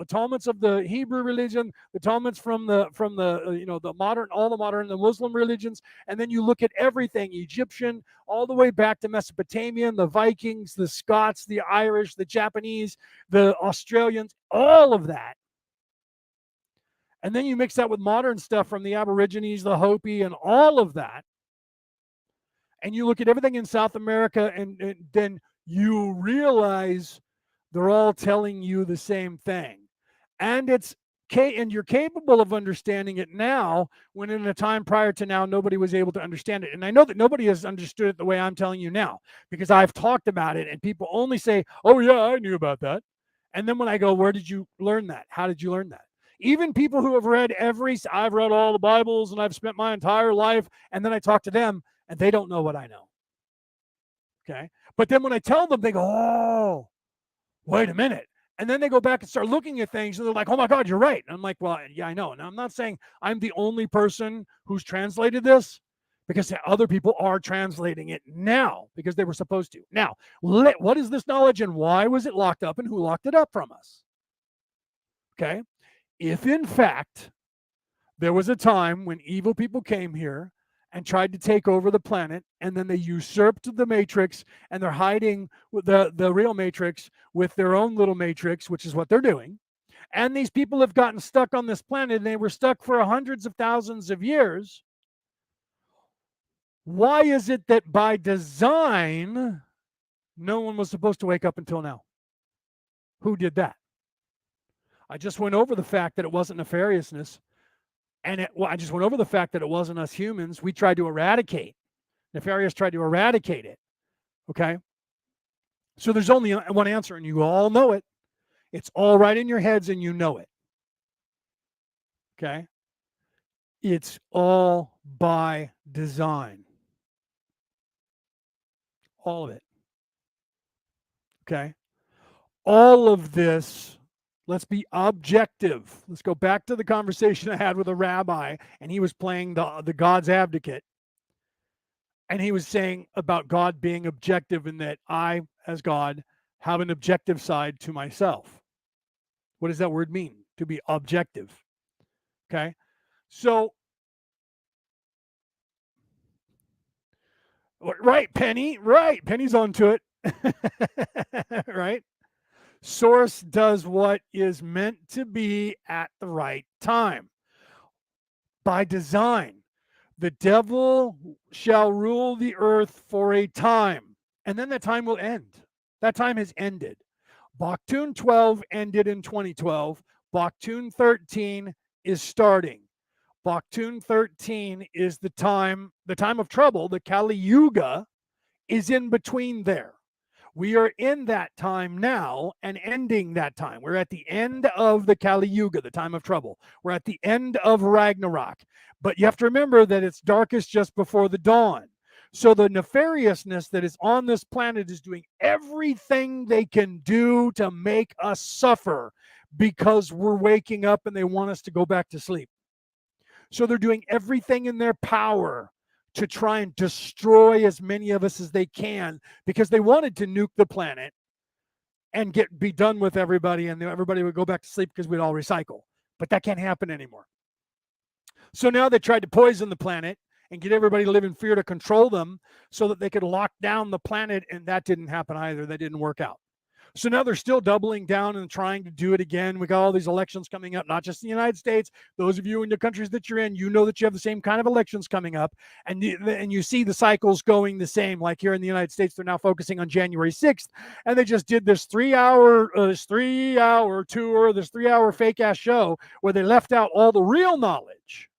Talmuds of the Hebrew religion, the Talmuds from the the modern, all the modern, the Muslim religions, and then you look at everything Egyptian, all the way back to Mesopotamian, the Vikings, the Scots, the Irish, the Japanese, the Australians, all of that. And then you mix that with modern stuff from the Aborigines, the Hopi, and all of that. And you look at everything in South America, and then you realize they're all telling you the same thing. And you're capable of understanding it now, when in a time prior to now, nobody was able to understand it. And I know that nobody has understood it the way I'm telling you now, because I've talked about it and people only say, oh yeah, I knew about that. And then when I go, where did you learn that? How did you learn that? Even people who have read I've read all the Bibles and I've spent my entire life, and then I talk to them and they don't know what I know. Okay. But then when I tell them, they go, oh, wait a minute. And then they go back and start looking at things and they're like, oh my God, you're right. And I'm like, well, yeah, I know. Now, I'm not saying I'm the only person who's translated this, because other people are translating it now because they were supposed to. Now, what is this knowledge and why was it locked up and who locked it up from us? Okay. If in fact there was a time when evil people came here and tried to take over the planet, and then they usurped the Matrix, and they're hiding the real Matrix with their own little Matrix, which is what they're doing, and these people have gotten stuck on this planet, and they were stuck for hundreds of thousands of years, why is it that by design no one was supposed to wake up until now? Who did that? I just went over the fact that it wasn't nefariousness. And I just went over the fact that it wasn't us humans. We tried to eradicate. Nefarious tried to eradicate it. Okay? So there's only one answer, and you all know it. It's all right in your heads, and you know it. Okay? It's all by design. All of it. Okay? All of this. Let's be objective. Let's go back to the conversation I had with a rabbi, and he was playing the God's advocate. And he was saying about God being objective, and that I, as God, have an objective side to myself. What does that word mean? To be objective. Okay? So, right, Penny. Right. Penny's onto it. Right? Source does what is meant to be at the right time. By design, the devil shall rule the earth for a time, and then that time will end. That time has ended. Baktun 12 ended in 2012. Baktun 13 is starting. Baktun 13 is the time of trouble. The Kali Yuga is in between there. We are in that time now and ending that time. We're at the end of the Kali Yuga, the time of trouble. We're at the end of Ragnarok. But you have to remember that it's darkest just before the dawn. So the nefariousness that is on this planet is doing everything they can do to make us suffer because we're waking up and they want us to go back to sleep. So they're doing everything in their power to try and destroy as many of us as they can because they wanted to nuke the planet and be done with everybody, and everybody would go back to sleep because we'd all recycle. But that can't happen anymore. So now they tried to poison the planet and get everybody to live in fear to control them so that they could lock down the planet, and that didn't happen either. That didn't work out. So now they're still doubling down and trying to do it again. We got all these elections coming up, not just in the United States. Those of you in the countries that you're in, you know that you have the same kind of elections coming up. And you see the cycles going the same. Like here in the United States, they're now focusing on January 6th. And they just did this 3-hour tour, this 3-hour fake-ass show where they left out all the real knowledge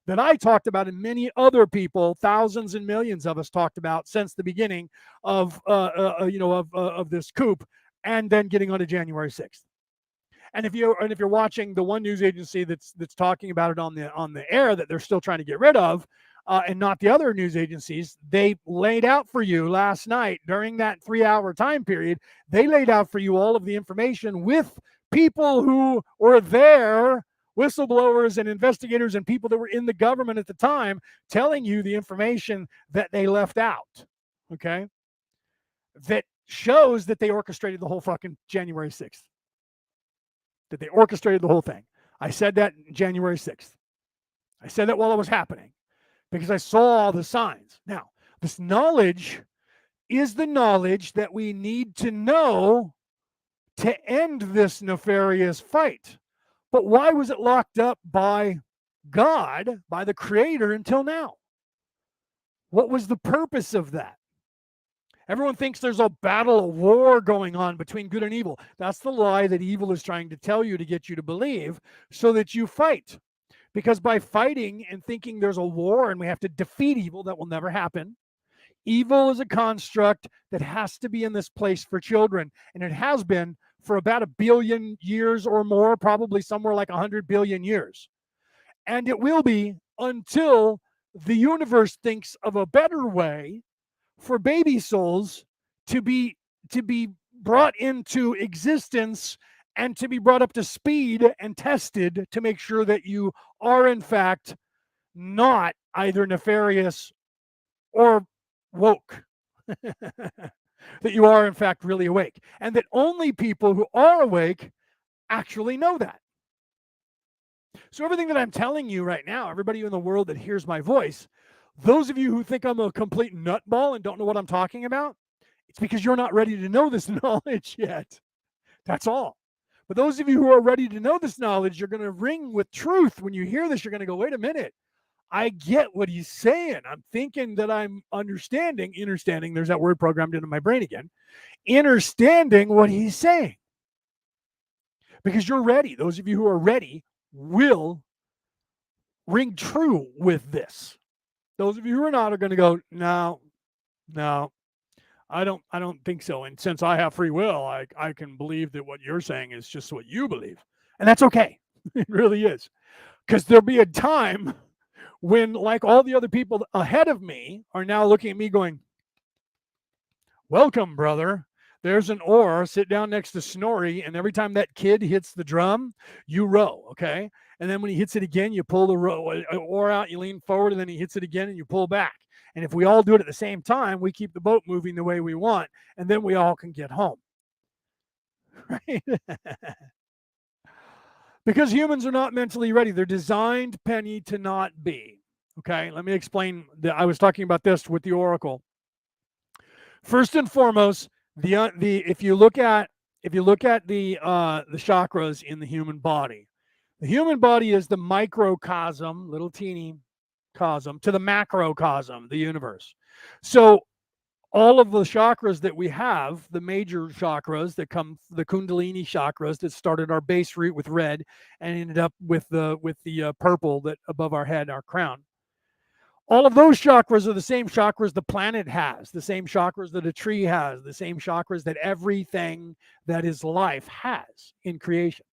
that I talked about and many other people, thousands and millions of us talked about since the beginning of this coup, and then getting on to January 6th. And if you're watching the one news agency that's talking about it on the air that they're still trying to get rid of, and not the other news agencies, they laid out for you last night during that 3-hour time period. They laid out for you all of the information with people who were there, whistleblowers and investigators and people that were in the government at the time, telling you the information that they left out, okay? That shows that they orchestrated the whole fucking January 6th. That they orchestrated the whole thing. I said that January 6th. I said that while it was happening because I saw all the signs. Now, this knowledge is the knowledge that we need to know to end this nefarious fight. But why was it locked up by God, by the Creator, until now? What was the purpose of that? Everyone thinks there's a battle, a war going on between good and evil. That's the lie that evil is trying to tell you to get you to believe so that you fight. Because by fighting and thinking there's a war and we have to defeat evil, that will never happen. Evil is a construct that has to be in this place for children, and it has been for about 1 billion years or more, probably somewhere like 100 billion years. And it will be until the universe thinks of a better way for baby souls to be brought into existence and to be brought up to speed and tested to make sure that you are in fact not either nefarious or woke. That you are in fact really awake, and that only people who are awake actually know that. So everything that I'm telling you right now, everybody in the world that hears my voice, those of you who think I'm a complete nutball and don't know what I'm talking about, it's because you're not ready to know this knowledge yet. That's all. But those of you who are ready to know this knowledge, you're going to ring with truth. When you hear this, you're going to go, wait a minute. I get what he's saying. I'm thinking that I'm understanding, there's that word programmed into my brain again, understanding what he's saying. Because you're ready. Those of you who are ready will ring true with this. Those of you who are not are going to go, no, I don't think so. And since I have free will, I can believe that what you're saying is just what you believe. And that's okay. It really is. Because there'll be a time when, like all the other people ahead of me are now looking at me going, welcome, brother. There's an oar. Sit down next to Snorri, and every time that kid hits the drum, you row, okay? And then when he hits it again, you pull the oar out, you lean forward, and then he hits it again, and you pull back. And if we all do it at the same time, we keep the boat moving the way we want, and then we all can get home. Right? Because humans are not mentally ready. They're designed, Penny, to not be. Okay, let me explain. I was talking about this with the Oracle. First and foremost, if you look at the chakras in the human body is the microcosm, little teeny cosm, to the macrocosm, the universe. So all of the chakras that we have, the major chakras that come, the Kundalini chakras that started our base root with red and ended up with the purple that above our head, our crown. All of those chakras are the same chakras the planet has, the same chakras that a tree has, the same chakras that everything that is life has in creation.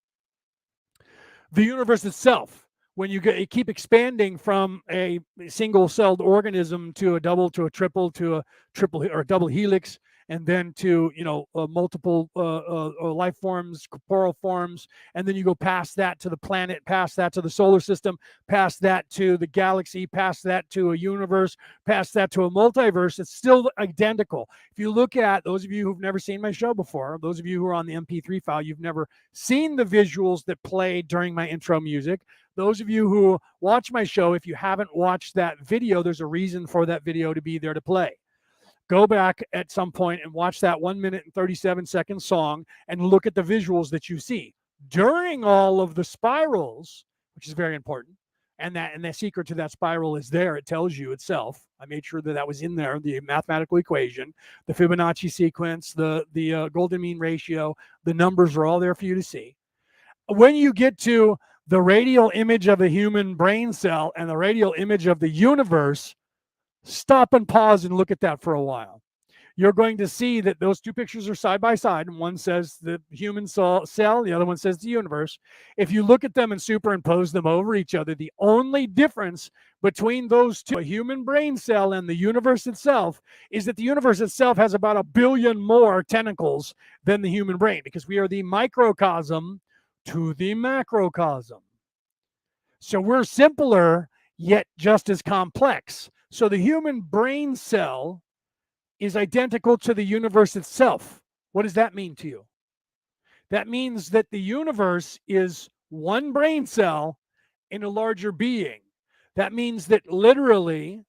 The universe itself, when you keep expanding from a single-celled organism to a double, to a triple, or a double helix, and then to multiple life forms, corporeal forms, and then you go past that to the planet, past that to the solar system, past that to the galaxy, past that to a universe, past that to a multiverse. It's still identical. If you look at those of you who've never seen my show before, those of you who are on the MP3 file, you've never seen the visuals that play during my intro music. Those of you who watch my show, if you haven't watched that video, there's a reason for that video to be there to play. Go back at some point and watch that 1 minute and 37-second song and look at the visuals that you see during all of the spirals, which is very important. And the secret to that spiral is there. It tells you itself. I made sure that was in there, the mathematical equation, the Fibonacci sequence, the golden mean ratio. The numbers are all there for you to see. When you get to the radial image of a human brain cell and the radial image of the universe, stop and pause and look at that for a while. You're going to see that those two pictures are side by side, and one says the human cell, the other one says the universe. If you look at them and superimpose them over each other, the only difference between those two, a human brain cell and the universe itself, is that the universe itself has about 1 billion more tentacles than the human brain, because we are the microcosm to the macrocosm. So we're simpler, yet just as complex. So the human brain cell is identical to the universe itself. What does that mean to you? That means that the universe is one brain cell in a larger being. That means that literally,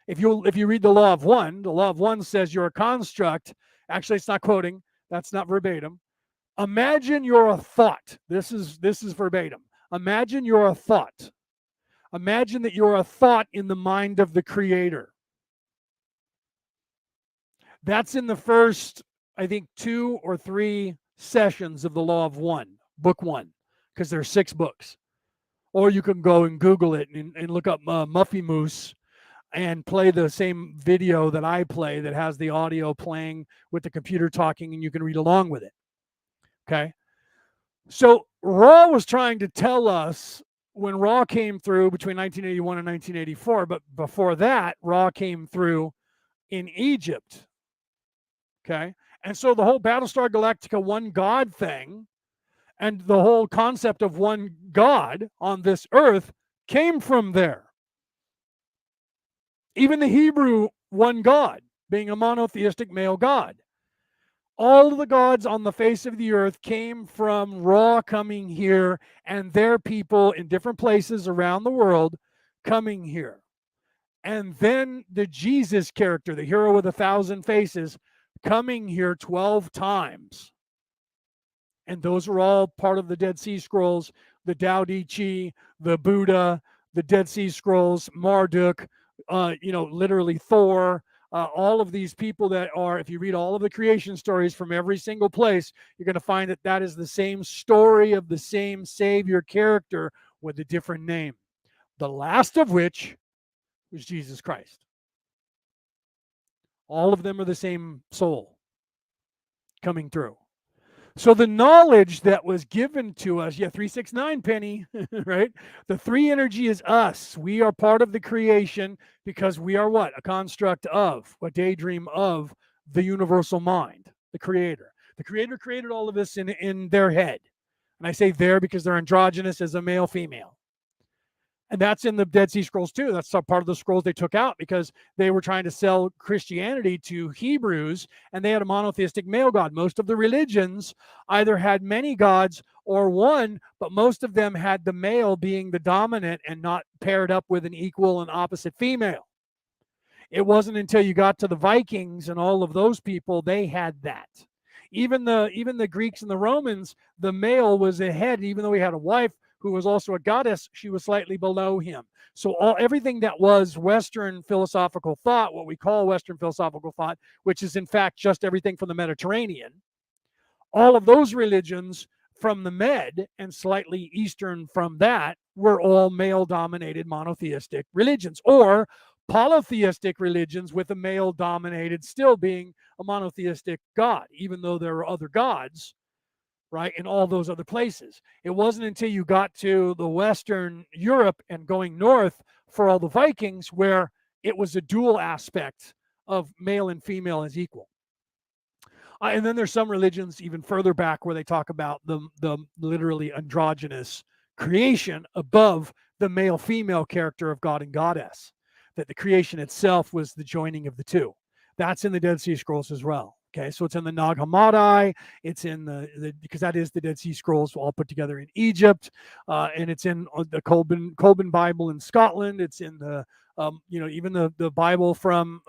if you read the law of one says you're a construct. Actually, it's not quoting. That's not verbatim. Imagine you're a thought. This is verbatim. Imagine you're a thought. Imagine that you're a thought in the mind of the Creator. That's in the first, I think, 2 or 3 sessions of the Law of One, book 1, because there are 6 books. Or you can go and Google it and look up Muffy Moose and play the same video that I play that has the audio playing with the computer talking, and you can read along with it. Okay? So Ra was trying to tell us, when Ra came through between 1981 and 1984, but before that, Ra came through in Egypt. Okay? And so the whole Battlestar Galactica one God thing and the whole concept of one God on this earth came from there. Even the Hebrew one God being a monotheistic male God. All of the gods on the face of the earth came from Ra coming here and their people in different places around the world coming here. And then the Jesus character, the hero with 1,000 faces, coming here 12 times. And those are all part of the Dead Sea Scrolls, the Tao Te Ching, the Buddha, the Dead Sea Scrolls, Marduk, literally Thor. All of these people that are, if you read all of the creation stories from every single place, you're going to find that that is the same story of the same Savior character with a different name. The last of which was Jesus Christ. All of them are the same soul coming through. So the knowledge that was given to us, 369 Penny, right? The 3 energy is us. We are part of the creation because we are what? A construct of, a daydream of the universal mind, the Creator. The Creator created all of this in their head. And I say there because they're androgynous as a male, female. And that's in the Dead Sea Scrolls too. That's part of the scrolls they took out because they were trying to sell Christianity to Hebrews, and they had a monotheistic male God. Most of the religions either had many gods or one, but most of them had the male being the dominant and not paired up with an equal and opposite female. It wasn't until you got to the Vikings and all of those people, they had that. Even the Greeks and the Romans, the male was ahead, even though he had a wife who was also a goddess, she was slightly below him. So everything that was Western philosophical thought, what we call Western philosophical thought, which is in fact just everything from the Mediterranean, all of those religions from the Med and slightly Eastern from that were all male-dominated monotheistic religions, or polytheistic religions with a male dominated still being a monotheistic God, even though there are other gods, right, in all those other places. It wasn't until you got to the Western Europe and going north for all the Vikings where it was a dual aspect of male and female as equal. And then there's some religions even further back where they talk about the literally androgynous creation above the male-female character of God and goddess, that the creation itself was the joining of the two. That's in the Dead Sea Scrolls as well. Okay, so it's in the Nag Hammadi, it's in the because that is the Dead Sea Scrolls all put together in Egypt, and it's in the Colban Bible in Scotland. It's in the even the Bible from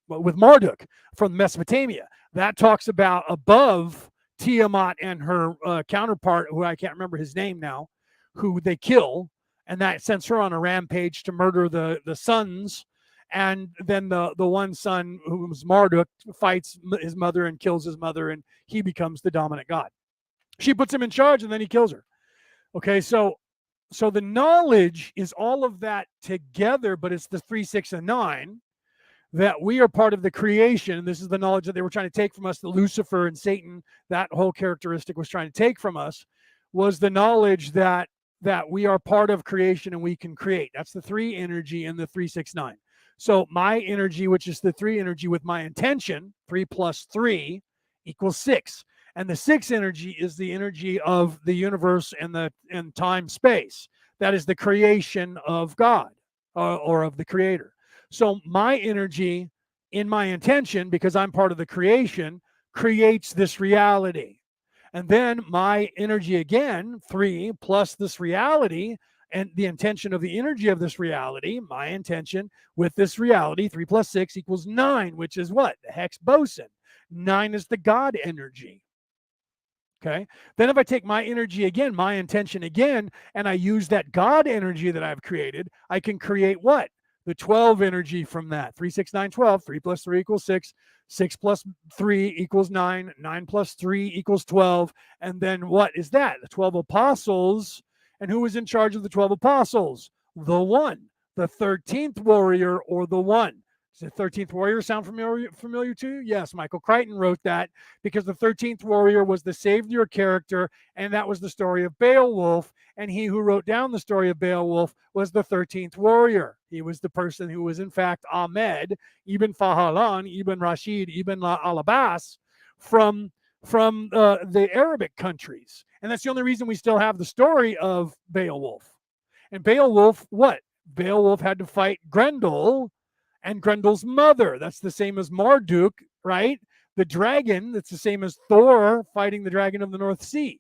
with Marduk from Mesopotamia. That talks about above Tiamat and her counterpart, who I can't remember his name now, who they kill, and that sends her on a rampage to murder the sons. And then the one son, who was Marduk, fights his mother and kills his mother, and he becomes the dominant god. She puts him in charge, and then he kills her. Okay, so the knowledge is all of that together, but it's the 3, 6, and 9 that we are part of the creation. This is the knowledge that they were trying to take from us, that Lucifer and Satan, that whole characteristic was trying to take from us, was the knowledge that we are part of creation and we can create. That's the 3 energy and the 3, 6, 9. So my energy, which is the 3 energy with my intention, 3 plus 3 equals 6. And the 6 energy is the energy of the universe and time space. That is the creation of God or of the creator. So my energy in my intention, because I'm part of the creation, creates this reality. And then my energy again, 3 plus this reality, and the intention of the energy of this reality, my intention with this reality, 3 plus 6 equals 9, which is what? The Higgs boson. 9 is the God energy. Okay. Then if I take my energy again, my intention again, and I use that God energy that I've created, I can create what? The 12 energy from that. 3, 6, 9, 12. 3 plus 3 equals 6. 6 plus 3 equals 9. 9 plus 3 equals 12. And then what is that? The 12 apostles. And who was in charge of the 12 apostles? The one. The 13th warrior, or the one. Does the 13th warrior sound familiar to you? Yes, Michael Crichton wrote that because the 13th warrior was the savior character, and that was the story of Beowulf. And he who wrote down the story of Beowulf was the 13th warrior. He was the person who was, in fact, Ahmed ibn Fahlan, ibn Rashid, ibn al-Abbas from the Arabic countries. And that's the only reason we still have the story of Beowulf. And Beowulf, what? Beowulf had to fight Grendel and Grendel's mother. That's the same as Marduk, right? The dragon, that's the same as Thor fighting the dragon of the North Sea.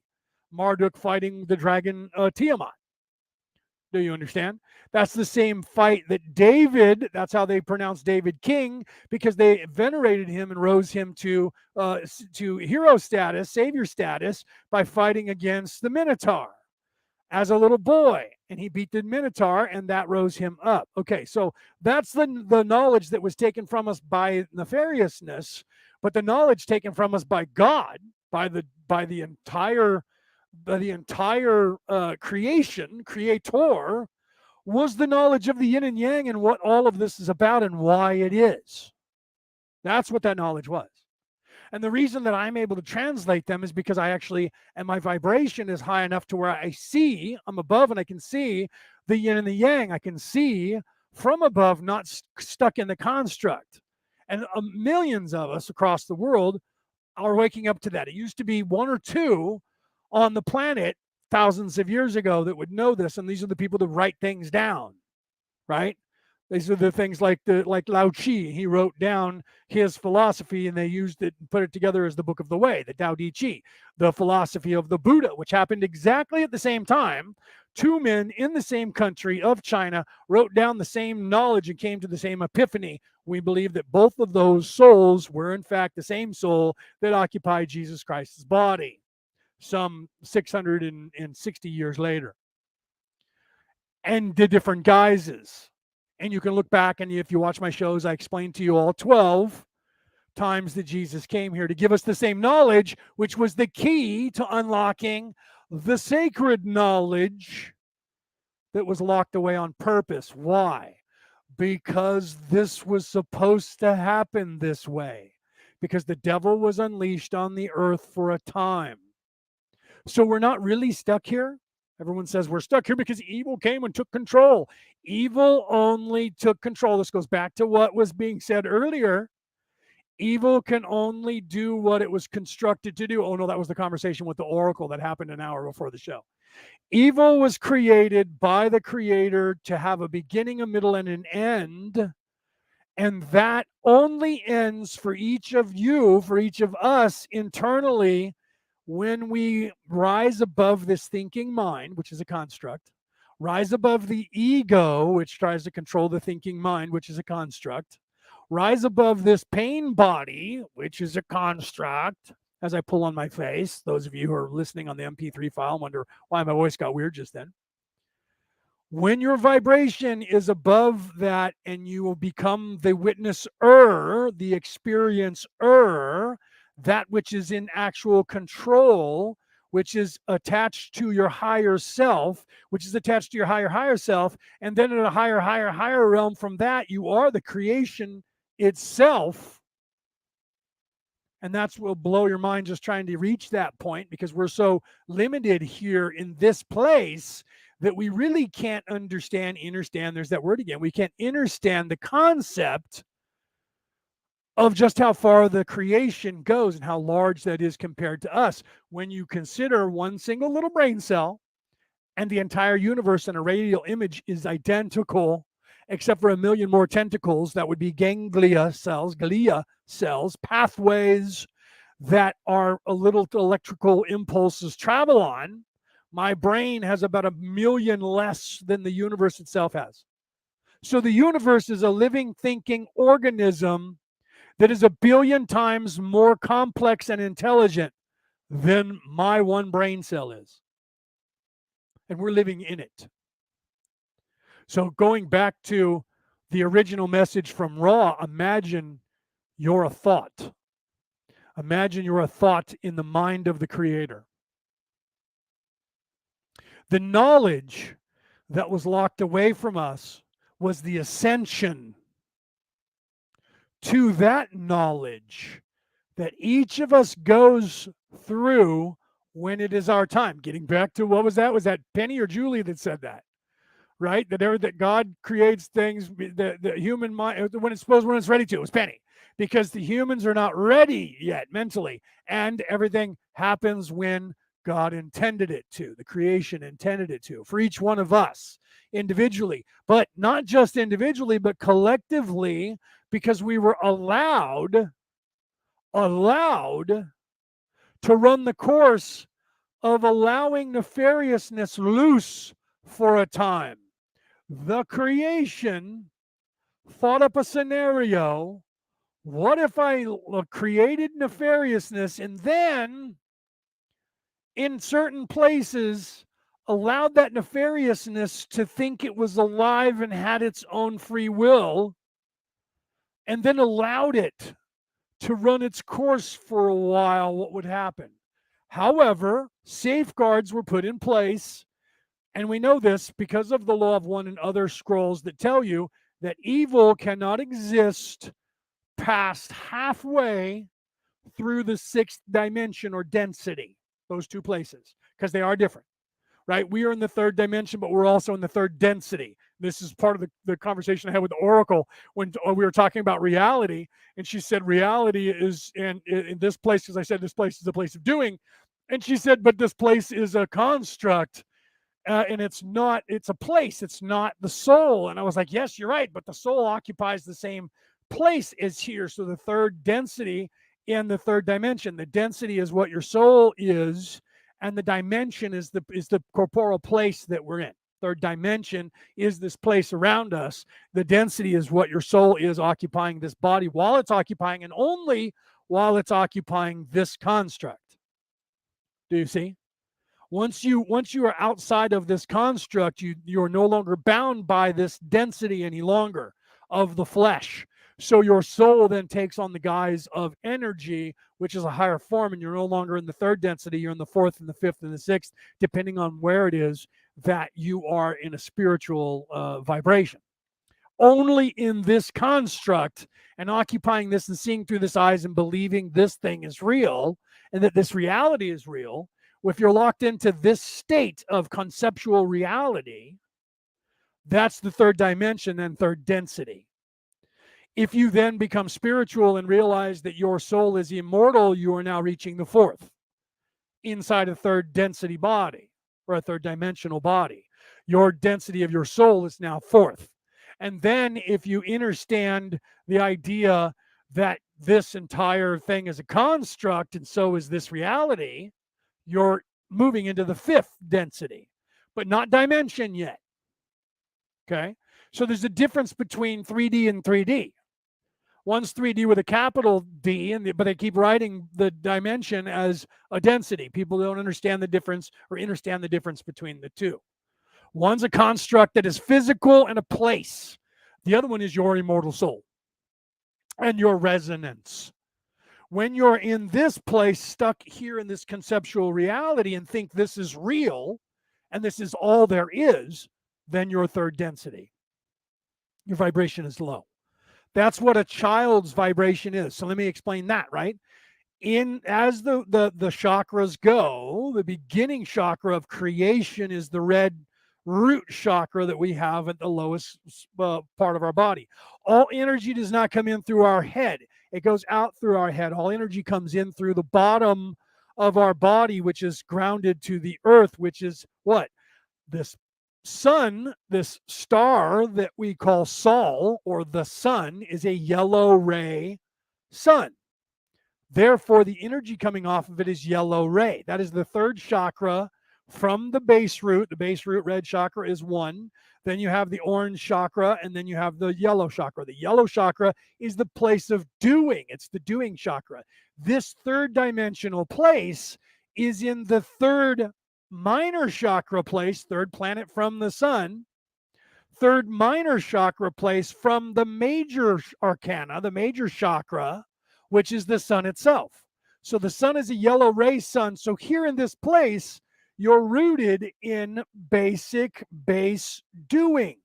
Marduk fighting the dragon Tiamat. Do you understand? That's the same fight that David, that's how they pronounce David king, because they venerated him and rose him to hero status, savior status, by fighting against the Minotaur as a little boy. And he beat the Minotaur, and that rose him up. Okay, so that's the knowledge that was taken from us by nefariousness, but the knowledge taken from us by God, by the entire creation, creator, was the knowledge of the yin and yang and what all of this is about and why it is. That's what that knowledge was. And the reason that I'm able to translate them is because I actually, and my vibration is high enough to where I'm above and I can see the yin and the yang. I can see from above, not stuck in the construct. And millions of us across the world are waking up to that. It used to be 1 or 2 on the planet thousands of years ago that would know this, and these are the people that write things down, right? These are the things like Lao Tzu. He wrote down his philosophy, and they used it and put it together as the Book of the Way, the Tao Te Ching, the philosophy of the Buddha, which happened exactly at the same time. 2 men in the same country of China wrote down the same knowledge and came to the same epiphany. We believe that both of those souls were, in fact, the same soul that occupied Jesus Christ's body some 660 years later, and the different guises. And you can look back, and if you watch my shows, I explain to you all 12 times that Jesus came here to give us the same knowledge, which was the key to unlocking the sacred knowledge that was locked away on purpose. Why? Because this was supposed to happen this way. Because the devil was unleashed on the earth for a time. So we're not really stuck here. Everyone says we're stuck here because evil came and took control. Evil only took control. This goes back to what was being said earlier. Evil can only do what it was constructed to do. Oh, no, that was the conversation with the oracle that happened an hour before the show. Evil was created by the Creator to have a beginning, a middle, and an end. And that only ends for each of you, for each of us internally, when we rise above this thinking mind, which is a construct, rise above the ego, which tries to control the thinking mind, which is a construct, rise above this pain body, which is a construct, as I pull on my face. Those of you who are listening on the MP3 file wonder why my voice got weird just then. When your vibration is above that and you will become the witnesser, the experiencer, that which is in actual control, which is attached to your higher self, which is attached to your higher self, and then in a higher realm from that, you are the creation itself. And that's what will blow your mind just trying to reach that point, because we're so limited here in this place that we really can't understand, there's that word again, we can't understand the concept of just how far the creation goes and how large that is compared to us. When you consider one single little brain cell and the entire universe in a radial image is identical, except for a million more tentacles, that would be glia cells, pathways that are a little electrical impulses travel on. My brain has about 1 million less than the universe itself has. So the universe is a living, thinking organism that is 1 billion times more complex and intelligent than my one brain cell is. And we're living in it. So going back to the original message from Ra, imagine you're a thought. Imagine you're a thought in the mind of the Creator. The knowledge that was locked away from us was the ascension to that knowledge that each of us goes through when it is our time. Getting back to what was that? Was that Penny or Julie that said that? Right? That God creates things, the human mind, when it's ready to. It was Penny. Because the humans are not ready yet mentally. And everything happens when God intended it to. The creation intended it to. For each one of us individually. But not just individually, but collectively, because we were allowed to run the course of allowing nefariousness loose for a time. The creation thought up a scenario. What if I created nefariousness and then in certain places allowed that nefariousness to think it was alive and had its own free will, and then allowed it to run its course for a while? What would happen? However, safeguards were put in place, and we know this because of the law of one and other scrolls that tell you that evil cannot exist past halfway through the 6th dimension or density, those two places, because they are different, right? We are in the 3rd dimension, but we're also in the 3rd density. This is part of the conversation I had with the Oracle when we were talking about reality, and she said reality is in this place, because I said this place is a place of doing, and she said, but this place is a construct, and it's a place, it's not the soul. And I was like, yes, you're right, but the soul occupies the same place as here. So the 3rd density in the 3rd dimension, the density is what your soul is, and the dimension is the corporeal place that we're in. 3rd dimension is this place around us. The density is what your soul is, occupying this body while it's occupying, and only while it's occupying this construct. Do you see? Once you are outside of this construct, you are no longer bound by this density any longer of the flesh. So your soul then takes on the guise of energy, which is a higher form, and you're no longer in the 3rd density. You're in the 4th and the 5th and the 6th, depending on where it is that you are in a spiritual vibration. Only in this construct and occupying this and seeing through this eyes and believing this thing is real and that this reality is real, if you're locked into this state of conceptual reality, that's the third dimension and third density. If you then become spiritual and realize that your soul is immortal, you are now reaching the fourth inside a third density body or a third dimensional body. Your density of your soul is now fourth. And then if you understand the idea that this entire thing is a construct and so is this reality, you're moving into the fifth density, but not dimension yet. Okay? So there's a difference between 3D and 3D. One's 3D with a capital D, but they keep writing the dimension as a density. People don't understand the difference or understand the difference between the two. One's a construct that is physical and a place. The other one is your immortal soul and your resonance. When you're in this place, stuck here in this conceptual reality and think this is real and this is all there is, then your third density. Your vibration is low. That's what a child's vibration is. So let me explain that, right? As the chakras go, the beginning chakra of creation is the red root chakra that we have at the lowest part of our body. All energy does not come in through our head. It goes out through our head. All energy comes in through the bottom of our body, which is grounded to the earth, which is what? This sun, this star that we call Sol, or the sun, is a yellow ray sun. Therefore, the energy coming off of it is yellow ray. That is the third chakra from the base root. The base root red chakra is 1. Then you have the orange chakra, and then you have the yellow chakra. The yellow chakra is the place of doing. It's the doing chakra. This third dimensional place is in the third minor chakra place, third planet from the sun, third minor chakra place from the major arcana, the major chakra, which is the sun itself. So the sun is a yellow ray sun. So here in this place, you're rooted in basic base doing.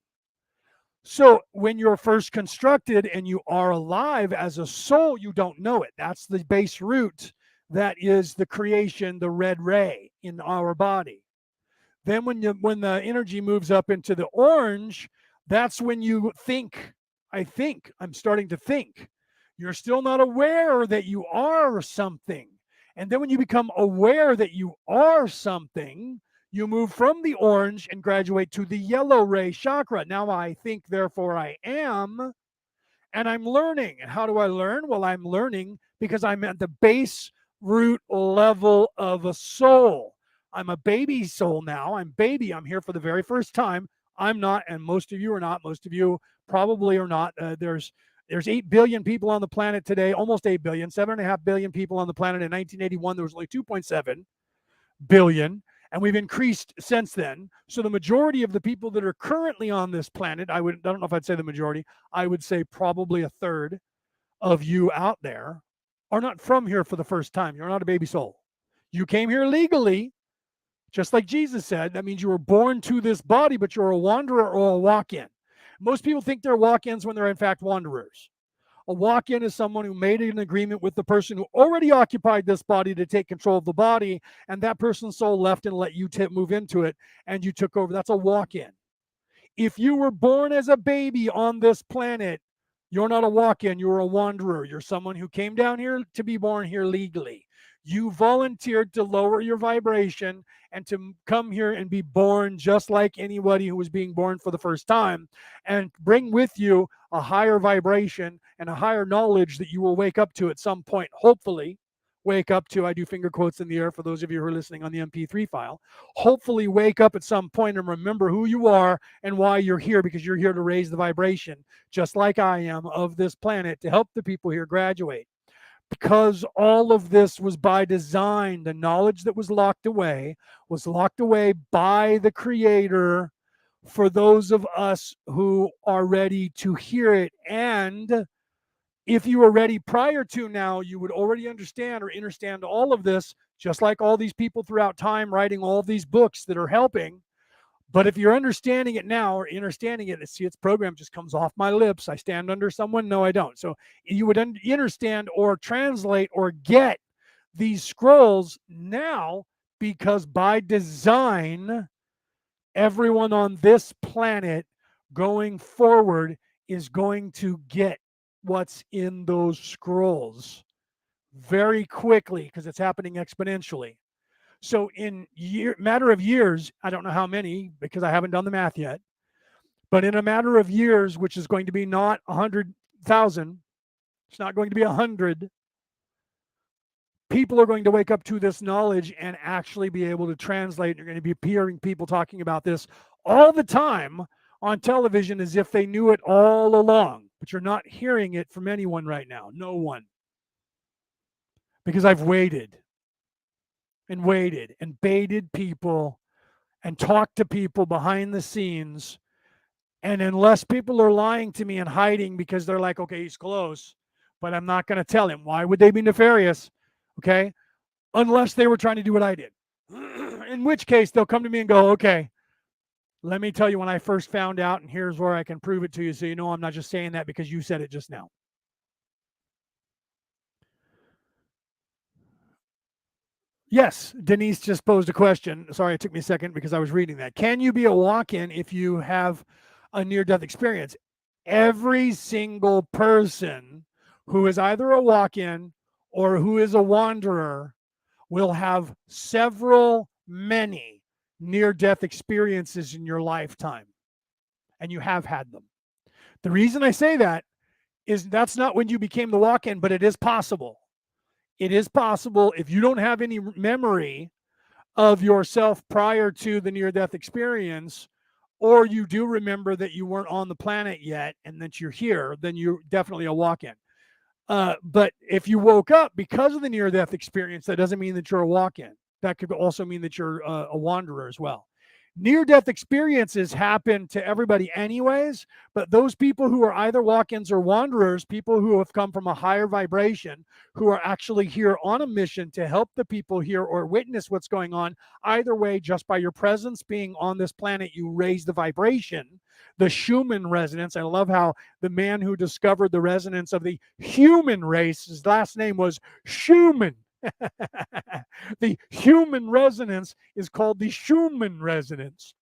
So when you're first constructed and you are alive as a soul, you don't know it. That's the base root. That is the creation, the red ray in our body. Then when the energy moves up into the orange, that's when you think, I'm starting to think. You're still not aware that you are something. And then when you become aware that you are something, you move from the orange and graduate to the yellow ray chakra. Now I think, therefore I am, and I'm learning. And how do I learn? Well, I'm learning because I'm at the base root level of a soul. I'm a baby soul now. I'm here for the very first time. I'm not, and most of you are not. Most of you probably are not. There's 8 billion people on the planet today, almost 8 billion, 7.5 billion people on the planet. In 1981, there was only 2.7 billion, and we've increased since then. So the majority of the people that are currently on this planet, I don't know if I'd say the majority, I would say probably a third of you out there are not from here for the first time. You're not a baby soul. You came here legally, just like Jesus said. That means you were born to this body, but you're a wanderer or a walk-in. Most people think they're walk-ins when they're in fact wanderers. A walk-in is someone who made an agreement with the person who already occupied this body to take control of the body, and that person's soul left and let you move into it, and you took over. That's a walk-in. If you were born as a baby on this planet, you're not a walk-in, you're a wanderer. You're someone who came down here to be born here legally. You volunteered to lower your vibration and to come here and be born just like anybody who was being born for the first time, and bring with you a higher vibration and a higher knowledge that you will wake up to at some point, hopefully wake up to. I do finger quotes in the air for those of you who are listening on the MP3 file. Hopefully wake up at some point and remember who you are and why you're here, because you're here to raise the vibration, just like I am, of this planet, to help the people here graduate. Because all of this was by design. The knowledge that was locked away by the Creator for those of us who are ready to hear it. And if you were ready prior to now, you would already understand all of this, just like all these people throughout time writing all these books that are helping. But if you're understanding it now or understanding it, see, its program just comes off my lips. I stand under someone. No, I don't. So you would understand or translate or get these scrolls now because by design, everyone on this planet going forward is going to get what's in those scrolls very quickly because it's happening exponentially. So in matter of years, I don't know how many because I haven't done the math yet, but in a matter of years, which is going to be not 100,000, it's not going to be 100, people are going to wake up to this knowledge and actually be able to translate. You're going to be hearing people talking about this all the time on television as if they knew it all along, but you're not hearing it from anyone right now. No one. Because I've waited and waited and baited people and talked to people behind the scenes. And unless people are lying to me and hiding because they're like, okay, he's close, but I'm not going to tell him. Why would they be nefarious? Okay. Unless they were trying to do what I did. In which case they'll come to me and go, okay, let me tell you when I first found out, and here's where I can prove it to you so you know I'm not just saying that because you said it just now. Yes, Denise just posed a question. Sorry, it took me a second because I was reading that. Can you be a walk-in if you have a near-death experience? Every single person who is either a walk-in or who is a wanderer will have many near-death experiences in your lifetime, and you have had them. The reason I say that is that's not when you became the walk-in, but it is possible. It is possible if you don't have any memory of yourself prior to the near-death experience, or you do remember that you weren't on the planet yet and that you're here, then you're definitely a walk-in. But if you woke up because of the near-death experience, that doesn't mean that you're a walk-in. That could also mean that you're a wanderer as well. Near-death experiences happen to everybody anyways, but those people who are either walk-ins or wanderers, people who have come from a higher vibration, who are actually here on a mission to help the people here or witness what's going on, either way, just by your presence being on this planet, you raise the vibration, the Schumann resonance. I love how the man who discovered the resonance of the human race, his last name was Schumann. The human resonance is called the Schumann resonance.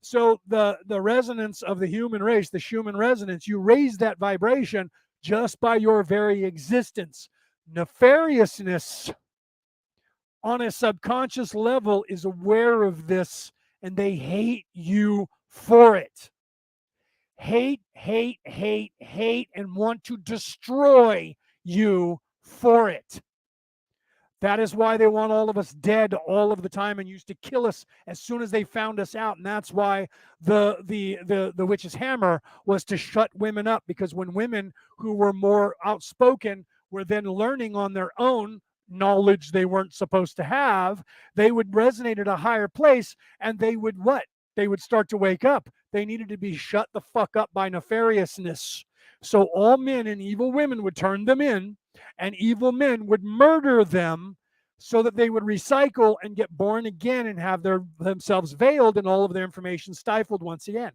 So the resonance of the human race, the Schumann resonance, you raise that vibration just by your very existence. Nefariousness on a subconscious level is aware of this, and they hate you for it. Hate, and want to destroy you for it. That is why they want all of us dead all of the time and used to kill us as soon as they found us out. And that's why the witch's hammer was to shut women up, because when women who were more outspoken were then learning on their own knowledge they weren't supposed to have, they would resonate at a higher place, and they would what? They would start to wake up. They needed to be shut the fuck up by nefariousness. So all men and evil women would turn them in, and evil men would murder them so that they would recycle and get born again and have themselves veiled and all of their information stifled once again.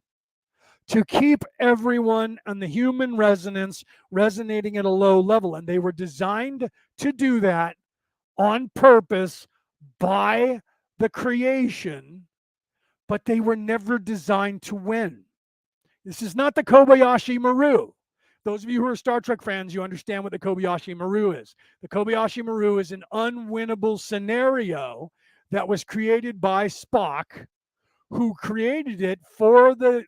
To keep everyone on the human resonance resonating at a low level. And they were designed to do that on purpose by the creation, but they were never designed to win. This is not the Kobayashi Maru. Those of you who are Star Trek fans, you understand what the Kobayashi Maru is. The Kobayashi Maru is an unwinnable scenario that was created by Spock, who created it for the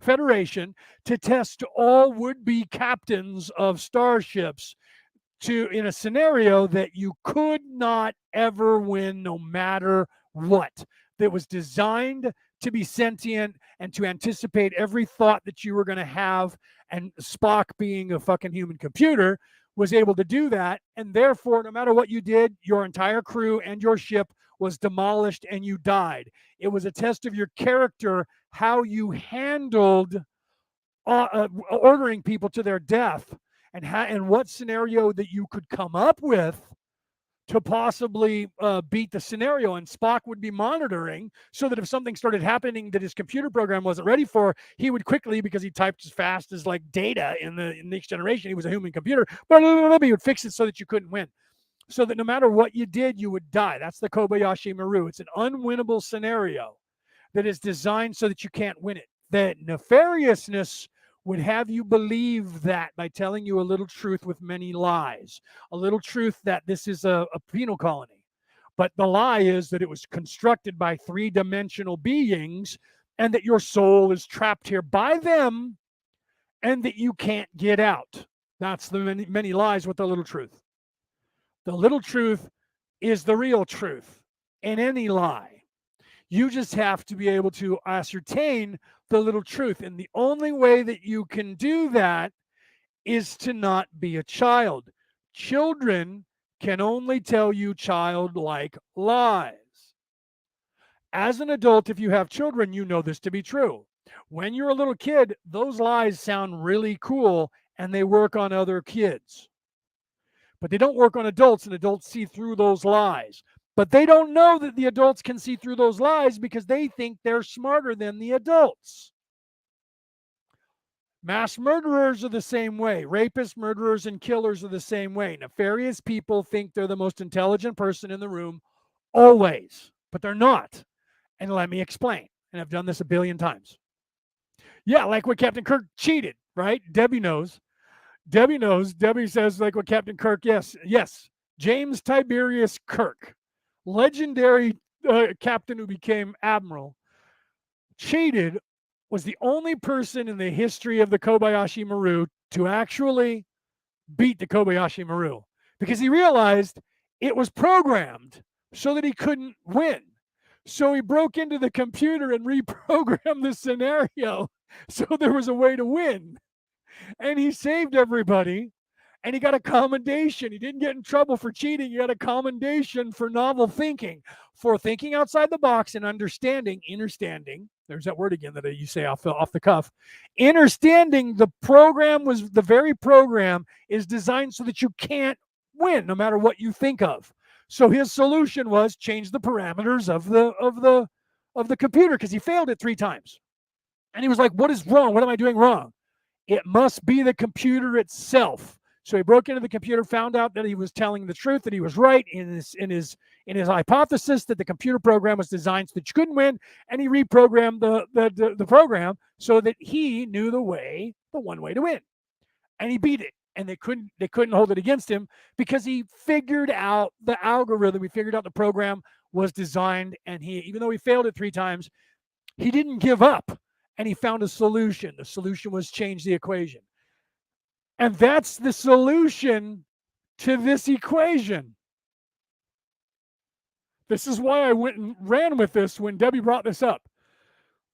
Federation to test all would-be captains of starships in a scenario that you could not ever win, no matter what. That was designed to be sentient and to anticipate every thought that you were going to have. And Spock, being a fucking human computer, was able to do that. And therefore, no matter what you did, your entire crew and your ship was demolished and you died. It was a test of your character, how you handled ordering people to their death, and what scenario that you could come up with to possibly beat the scenario, and Spock would be monitoring so that if something started happening that his computer program wasn't ready for, he would quickly, because he typed as fast as like Data in the Next Generation, he was a human computer, but he would fix it so that you couldn't win. So that no matter what you did, you would die. That's the Kobayashi Maru. It's an unwinnable scenario that is designed so that you can't win it. The nefariousness would have you believe that by telling you a little truth with many lies, a little truth that this is a penal colony. But the lie is that it was constructed by three-dimensional beings and that your soul is trapped here by them and that you can't get out. That's the many lies with the little truth. The little truth is the real truth in any lie. You just have to be able to ascertain the little truth. And the only way that you can do that is to not be a child. Children can only tell you childlike lies. As an adult, if you have children, you know this to be true. When you're a little kid, those lies sound really cool and they work on other kids. But they don't work on adults, and adults see through those lies. But they don't know that the adults can see through those lies because they think they're smarter than the adults. Mass murderers are the same way. Rapists, murderers, and killers are the same way. Nefarious people think they're the most intelligent person in the room always, but they're not. And let me explain. And I've done this a billion times. Yeah, like when Captain Kirk cheated, right? Debbie knows. Debbie says, like what Captain Kirk, yes. James Tiberius Kirk, legendary captain who became admiral, cheated, was the only person in the history of the Kobayashi Maru to actually beat the Kobayashi Maru because he realized it was programmed so that he couldn't win. So he broke into the computer and reprogrammed the scenario so there was a way to win. And he saved everybody, and he got a commendation. He didn't get in trouble for cheating. He got a commendation for novel thinking, for thinking outside the box and understanding. There's that word again that you say off the cuff. Understanding the program was the very program is designed so that you can't win no matter what you think of. So his solution was change the parameters of the computer because he failed it 3 times. And he was like, what is wrong? What am I doing wrong? It must be the computer itself. So he broke into the computer, found out that he was telling the truth, that he was right in his hypothesis that the computer program was designed so that you couldn't win, and he reprogrammed the program so that he knew the one way to win, and he beat it. And they couldn't hold it against him because he figured out the algorithm. He figured out the program was designed, and even though he failed it 3 times, he didn't give up. And he found a solution. The solution was change the equation. And that's the solution to this equation. This is why I went and ran with this when Debbie brought this up.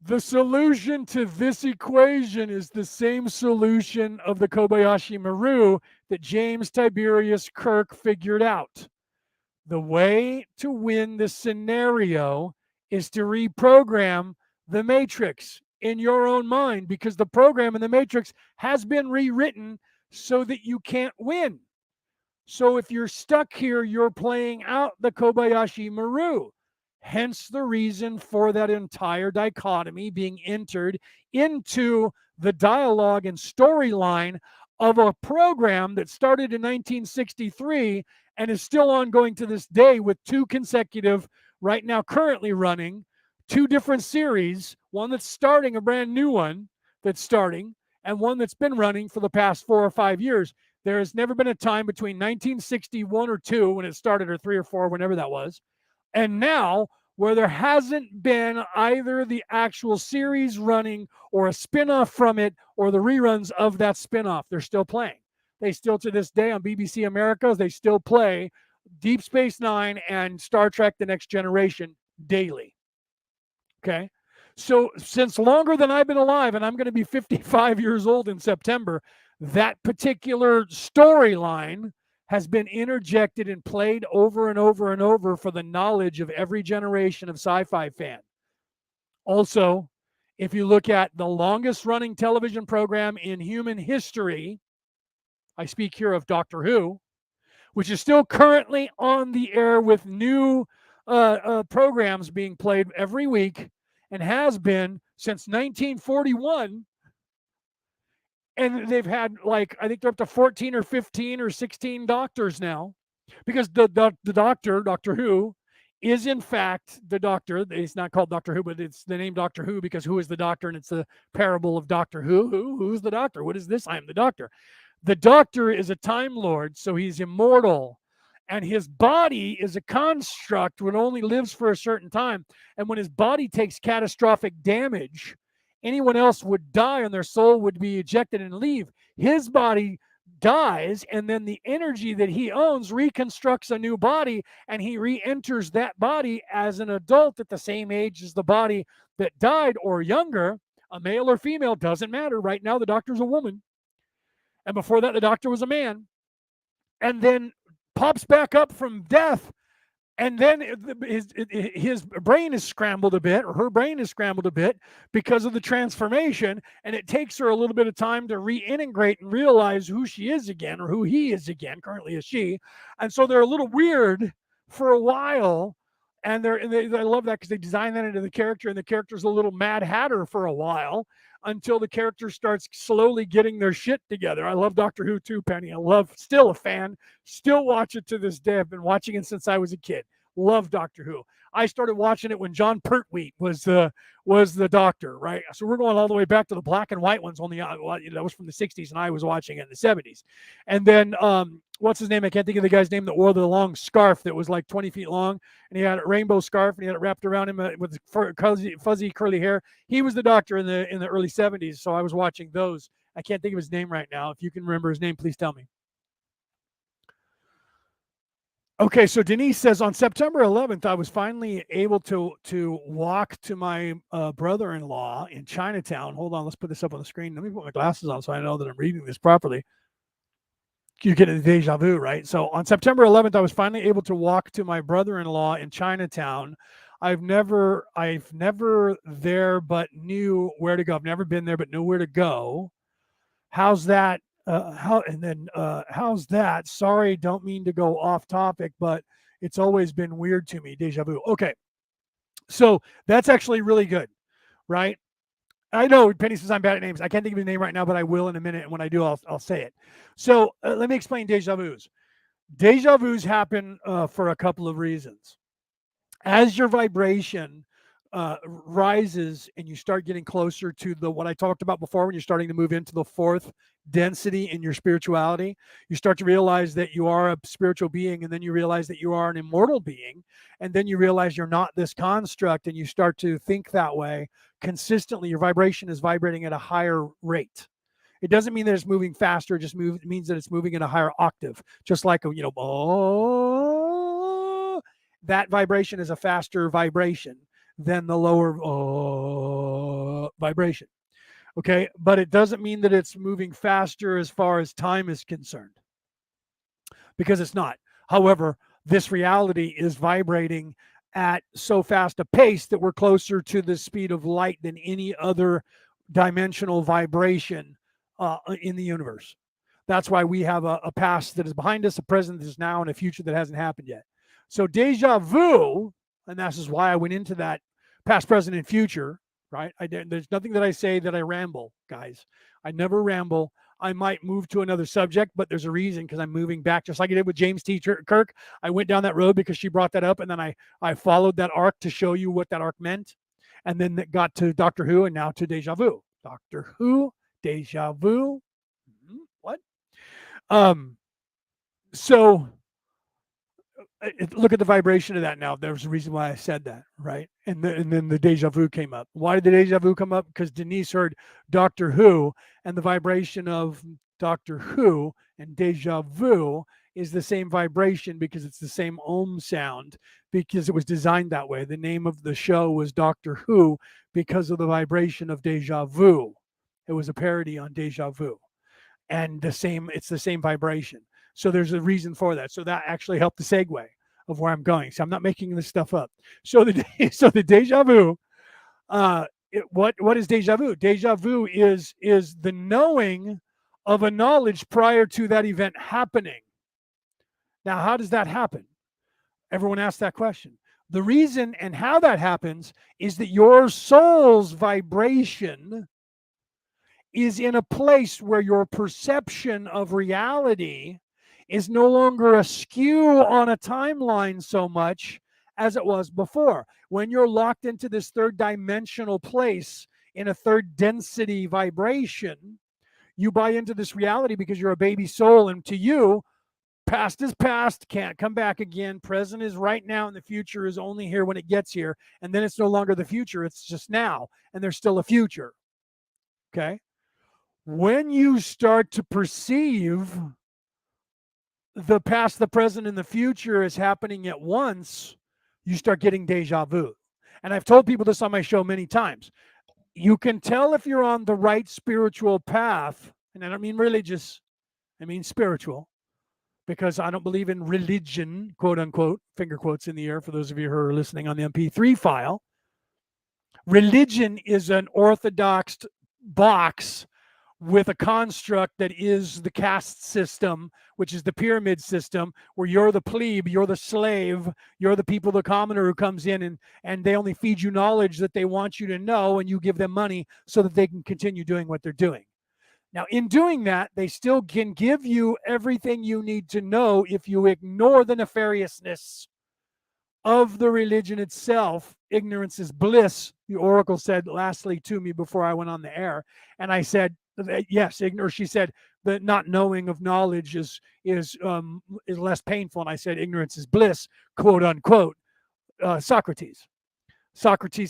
The solution to this equation is the same solution of the Kobayashi Maru that James Tiberius Kirk figured out. The way to win this scenario is to reprogram the matrix in your own mind, because the program in the matrix has been rewritten so that you can't win. So if you're stuck here, you're playing out the Kobayashi Maru. Hence the reason for that entire dichotomy being entered into the dialogue and storyline of a program that started in 1963 and is still ongoing to this day with 2 consecutive, right now currently running, 2 different series, one that's starting, a brand new one that's starting, and one that's been running for the past 4 or 5 years. There has never been a time between 1961 or 2 when it started, or 3 or 4, whenever that was, and now where there hasn't been either the actual series running or a spinoff from it or the reruns of that spinoff. They're still playing. They still, to this day on BBC America, they still play Deep Space Nine and Star Trek The Next Generation daily. Okay? So since longer than I've been alive, and I'm going to be 55 years old in September, that particular storyline has been interjected and played over and over and over for the knowledge of every generation of sci-fi fan. Also, if you look at the longest running television program in human history, I speak here of Doctor Who, which is still currently on the air with new programs being played every week and has been since 1941. And they've had, like, I think they're up to 14 or 15 or 16 doctors now, because the doctor, Doctor Who, is in fact the doctor. It's not called Doctor Who, but it's the name Doctor Who because who is the doctor? And it's the parable of Doctor Who. Who's the doctor? What is this? I am the doctor. The doctor is a time lord, so he's immortal. And his body is a construct that only lives for a certain time. And when his body takes catastrophic damage, anyone else would die and their soul would be ejected and leave. His body dies, and then the energy that he owns reconstructs a new body, and he re-enters that body as an adult at the same age as the body that died, or younger. A male or female, doesn't matter. Right now the doctor's a woman, and before that the doctor was a man, and then pops back up from death. And then his brain is scrambled a bit, or her brain is scrambled a bit because of the transformation. And it takes her a little bit of time to reintegrate and realize who she is again, or who he is again, currently is she. And so they're a little weird for a while. And I love that because they design that into the character, and the character's a little Mad Hatter for a while until the character starts slowly getting their shit together. I love Doctor Who too, Penny. Still a fan, still watch it to this day. I've been watching it since I was a kid. Love Doctor Who. I started watching it when John Pertwee was the doctor, right? So we're going all the way back to the black and white ones. Only that was from the 60s, and I was watching it in the 70s. And then what's his name? I can't think of the guy's name that wore the long scarf that was like 20 feet long, and he had a rainbow scarf, and he had it wrapped around him with fuzzy curly hair. He was the doctor in the early 70s, so I was watching those. I can't think of his name right now. If you can remember his name, please tell me. Okay, so Denise says, on September 11th, I was finally able to walk to my brother-in-law in Chinatown. Hold on, let's put this up on the screen. Let me put my glasses on so I know that I'm reading this properly. You're getting the deja vu, right? So on September 11th, I was finally able to walk to my brother-in-law in Chinatown. I've never there, but knew where to go. I've never been there, but knew where to go. How's that? How's that? Sorry, don't mean to go off topic, but it's always been weird to me. Deja vu. Okay. So that's actually really good, right? I know Penny says I'm bad at names. I can't think of his name right now, but I will in a minute. And when I do, I'll say it. So let me explain deja vus. Deja vus happen for a couple of reasons. As your vibration rises and you start getting closer to what I talked about before, when you're starting to move into the fourth density in your spirituality, you start to realize that you are a spiritual being, and then you realize that you are an immortal being, and then you realize you're not this construct, and you start to think that way consistently. Your vibration is vibrating at a higher rate. It doesn't mean that it's moving faster. It just means that it's moving at a higher octave, just like that vibration is a faster vibration than the lower vibration. Okay, but it doesn't mean that it's moving faster as far as time is concerned, because it's not. However, this reality is vibrating at so fast a pace that we're closer to the speed of light than any other dimensional vibration in the universe. That's why we have a past that is behind us, a present that is now, and a future that hasn't happened yet. So deja vu, and this is why I went into that past, present, and future, right? There's nothing that I say that I ramble, guys. I never ramble. I might move to another subject, but there's a reason, because I'm moving back, just like I did with James T. Kirk. I went down that road because she brought that up, and then I followed that arc to show you what that arc meant, and then it got to Doctor Who, and now to deja vu. Doctor Who, deja vu. What? So look at the vibration of that now. There's a reason why I said that, right? And then the deja vu came up. Why did the deja vu come up? Because Denise heard Doctor Who, and the vibration of Doctor Who and deja vu is the same vibration, because it's the same Om sound, because it was designed that way. The name of the show was Doctor Who because of the vibration of deja vu. It was a parody on deja vu, and it's the same vibration. So there's a reason for that. So that actually helped the segue of where I'm going. So I'm not making this stuff up. So the deja vu, what is deja vu? Deja vu is the knowing of a knowledge prior to that event happening. Now, how does that happen? Everyone asks that question. The reason and how that happens is that your soul's vibration is in a place where your perception of reality is no longer askew on a timeline so much as it was before. When you're locked into this third dimensional place in a third density vibration, you buy into this reality because you're a baby soul, and to you, past is past, can't come back again. Present is right now, and the future is only here when it gets here. And then it's no longer the future, it's just now, and there's still a future. Okay? When you start to perceive the past, the present, and the future as happening at once, you start getting deja vu. And I've told people this on my show many times. You can tell if you're on the right spiritual path, and I don't mean religious, I mean spiritual, because I don't believe in religion, quote unquote, finger quotes in the air for those of you who are listening on the MP3 file. Religion is an orthodox box with a construct that is the caste system, which is the pyramid system, where you're the plebe, you're the slave, you're the people, the commoner who comes in, and they only feed you knowledge that they want you to know, and you give them money so that they can continue doing what they're doing. Now, in doing that, they still can give you everything you need to know if you ignore the nefariousness of the religion itself. Ignorance is bliss, the oracle said lastly to me before I went on the air. And I said, yes, ignorance. She said the not knowing of knowledge is less painful. And I said, ignorance is bliss, quote unquote. Socrates,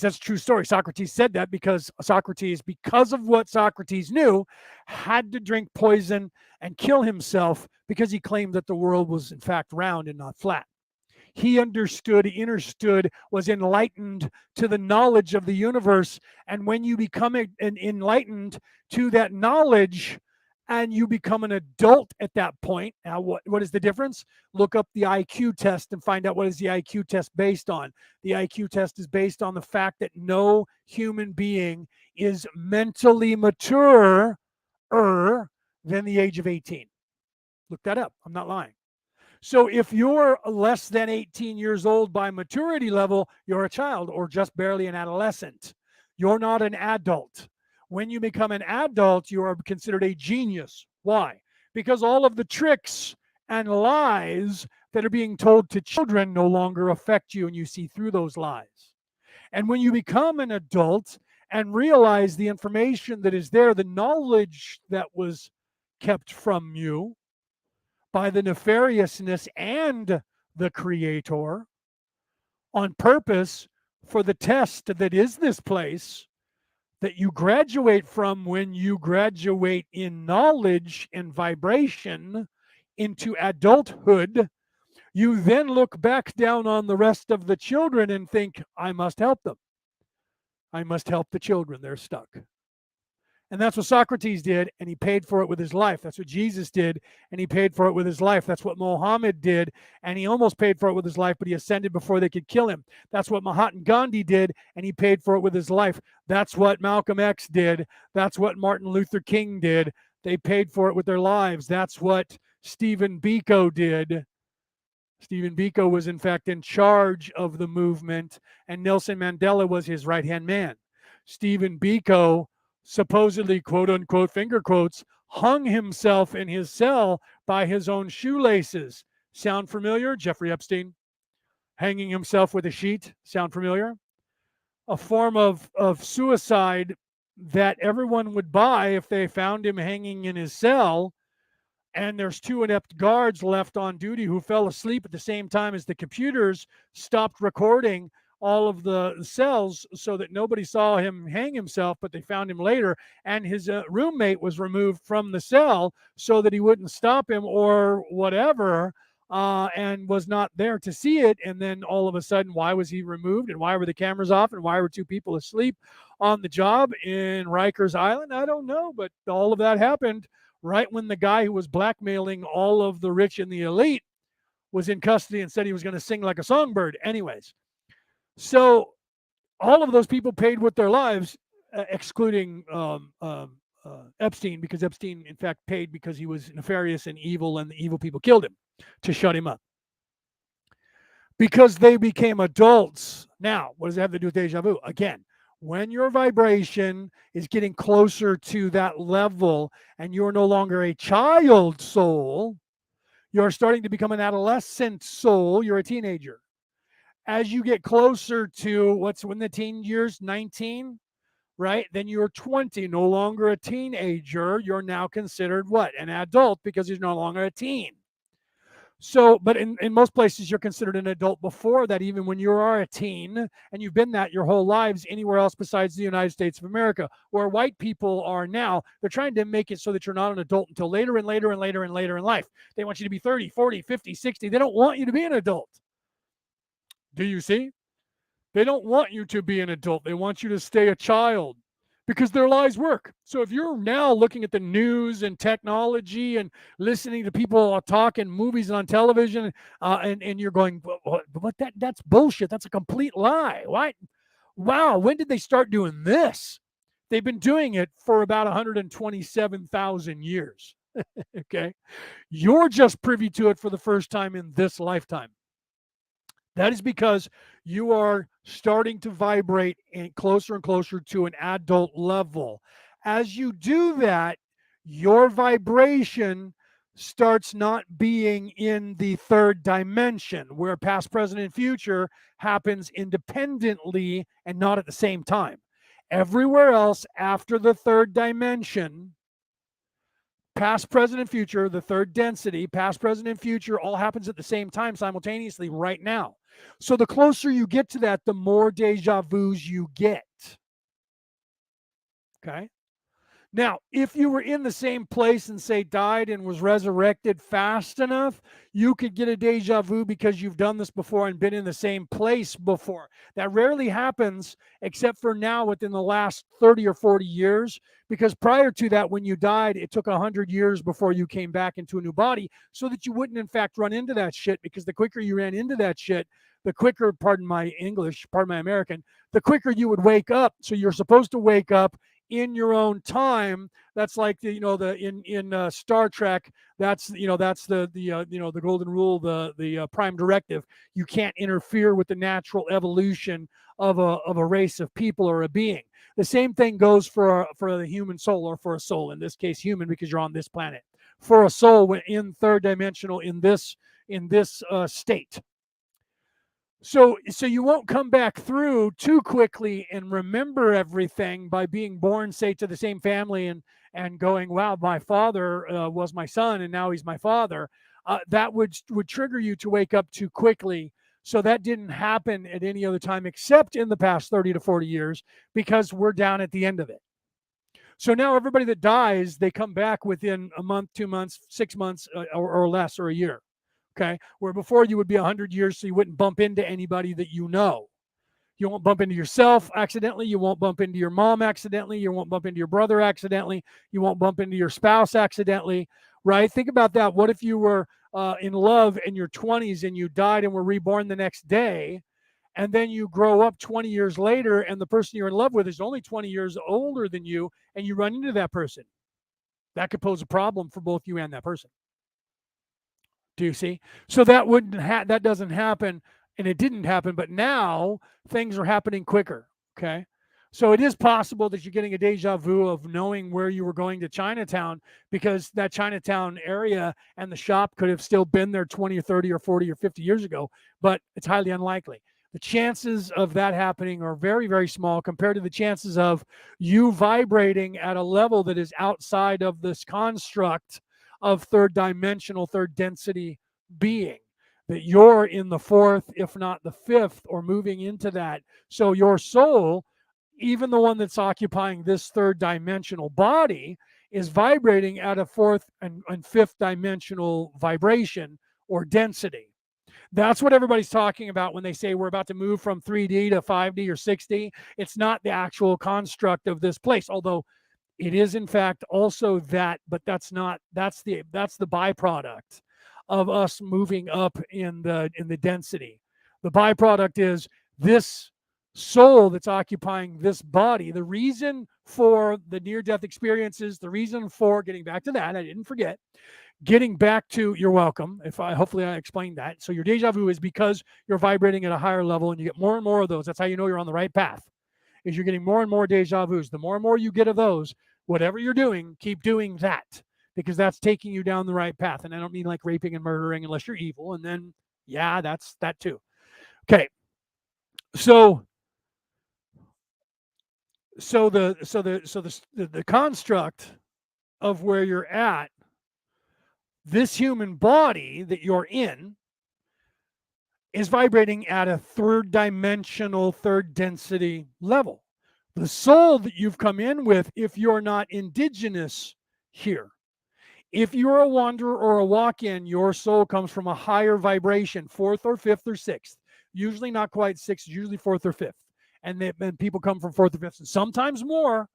that's a true story. Socrates said that because of what Socrates knew, had to drink poison and kill himself because he claimed that the world was in fact round and not flat. He understood, was enlightened to the knowledge of the universe. And when you become enlightened to that knowledge and you become an adult at that point, now what is the difference? Look up the IQ test and find out what is the IQ test based on. The IQ test is based on the fact that no human being is mentally maturer than the age of 18. Look that up. I'm not lying. So if you're less than 18 years old by maturity level, you're a child or just barely an adolescent. You're not an adult. When you become an adult, you are considered a genius. Why? Because all of the tricks and lies that are being told to children no longer affect you, and you see through those lies. And when you become an adult and realize the information that is there, the knowledge that was kept from you by the nefariousness and the creator on purpose for the test that is this place that you graduate from when you graduate in knowledge and vibration into adulthood, you then look back down on the rest of the children and think, I must help them. I must help the children. They're stuck. And that's what Socrates did, and he paid for it with his life. That's what Jesus did, and he paid for it with his life. That's what Muhammad did, and he almost paid for it with his life, but he ascended before they could kill him. That's what Mahatma Gandhi did, and he paid for it with his life. That's what Malcolm X did. That's what Martin Luther King did. They paid for it with their lives. That's what Stephen Biko did. Stephen Biko was, in fact, in charge of the movement, and Nelson Mandela was his right-hand man. Stephen Biko supposedly, quote unquote, finger quotes, hung himself in his cell by his own shoelaces. Sound familiar? Jeffrey Epstein hanging himself with a sheet. Sound familiar? A form of suicide that everyone would buy if they found him hanging in his cell. And there's 2 inept guards left on duty who fell asleep at the same time as the computers stopped recording all of the cells so that nobody saw him hang himself, but they found him later. And his roommate was removed from the cell so that he wouldn't stop him or whatever, and was not there to see it. And then all of a sudden, why was he removed? And why were the cameras off? And why were 2 people asleep on the job in Rikers Island? I don't know, but all of that happened right when the guy who was blackmailing all of the rich and the elite was in custody and said he was going to sing like a songbird. Anyways, so all of those people paid with their lives, excluding Epstein, because Epstein, in fact, paid because he was nefarious and evil, and the evil people killed him to shut him up. because they became adults. Now, what does it have to do with deja vu? Again, when your vibration is getting closer to that level and you're no longer a child soul, you're starting to become an adolescent soul, you're a teenager. As you get closer to what's when the teen years, 19, right? Then you're 20, no longer a teenager. You're now considered what? An adult because you're no longer a teen. So, but in most places, you're considered an adult before that, even when you are a teen and you've been that your whole lives anywhere else besides the United States of America, where white people are now. They're trying to make it so that you're not an adult until later and later and later and later in life. They want you to be 30, 40, 50, 60. They don't want you to be an adult. Do you see? They don't want you to be an adult. They want you to stay a child because their lives work. So if you're now looking at the news and technology and listening to people talk in movies and on television, and you're going, what that's bullshit. That's a complete lie. What? Wow, when did they start doing this? They've been doing it for about 127,000 years. Okay. You're just privy to it for the first time in this lifetime. That is because you are starting to vibrate closer and closer to an adult level. As you do that, your vibration starts not being in the third dimension, where past, present, and future happens independently and not at the same time. Everywhere else after the third dimension, past, present, and future, the third density, past, present, and future, all happens at the same time simultaneously right now. So the closer you get to that, the more deja vus you get. Okay. Now, if you were in the same place and say died and was resurrected fast enough, you could get a deja vu because you've done this before and been in the same place before. That rarely happens except for now within the last 30 or 40 years, because prior to that, when you died, it took 100 years before you came back into a new body so that you wouldn't, in fact, run into that shit, because the quicker you ran into that shit, the quicker, pardon my English, pardon my American, the quicker you would wake up. So you're supposed to wake up in your own time. That's like in Star Trek. That's the golden rule, the prime directive. You can't interfere with the natural evolution of a race of people or a being. The same thing goes for the human soul, or for a soul, in this case human, because you're on this planet. For a soul, when in third dimensional, in this state. So you won't come back through too quickly and remember everything by being born, say, to the same family and going, wow, my father was my son and now he's my father. That would trigger you to wake up too quickly. So that didn't happen at any other time except in the past 30 to 40 years, because we're down at the end of it. So now everybody that dies, they come back within a month, 2 months, 6 months, or less, or a year. Okay, where before you would be 100 years, so you wouldn't bump into anybody that you know. You won't bump into yourself accidentally. You won't bump into your mom accidentally. You won't bump into your brother accidentally. You won't bump into your spouse accidentally, right? Think about that. What if you were in love in your 20s and you died and were reborn the next day, and then you grow up 20 years later and the person you're in love with is only 20 years older than you, and you run into that person? That could pose a problem for both you and that person. Do you see? So that that doesn't happen, and it didn't happen, but now things are happening quicker. Okay. So it is possible that you're getting a deja vu of knowing where you were going to Chinatown, because that Chinatown area and the shop could have still been there 20 or 30 or 40 or 50 years ago, but it's highly unlikely. The chances of that happening are very, very small compared to the chances of you vibrating at a level that is outside of this construct of third dimensional, third density being, that you're in the fourth, if not the fifth, or moving into that. So your soul, even the one that's occupying this third dimensional body, is vibrating at a fourth and fifth dimensional vibration or density. That's what everybody's talking about when they say we're about to move from 3D to 5D or 6D. It's not the actual construct of this place, although it is in fact also that, but that's the byproduct of us moving up in the density. The byproduct is this soul that's occupying this body. The reason for the near-death experiences, the reason for getting back to that, I didn't forget, getting back to, you're welcome, hopefully I explained that. So your deja vu is because you're vibrating at a higher level and you get more and more of those. That's how you know you're on the right path, is you're getting more and more deja vus. The more and more you get of those, whatever you're doing, keep doing that, because that's taking you down the right path. And I don't mean like raping and murdering unless you're evil. And then, yeah, that's that too. Okay. So the construct of where you're at, this human body that you're in, is vibrating at a third dimensional, third density level. The soul that you've come in with, if you're not indigenous here, if you're a wanderer or a walk-in, your soul comes from a higher vibration, fourth or fifth or sixth. Usually not quite sixth, usually fourth or fifth. And then people come from fourth or fifth, and sometimes more.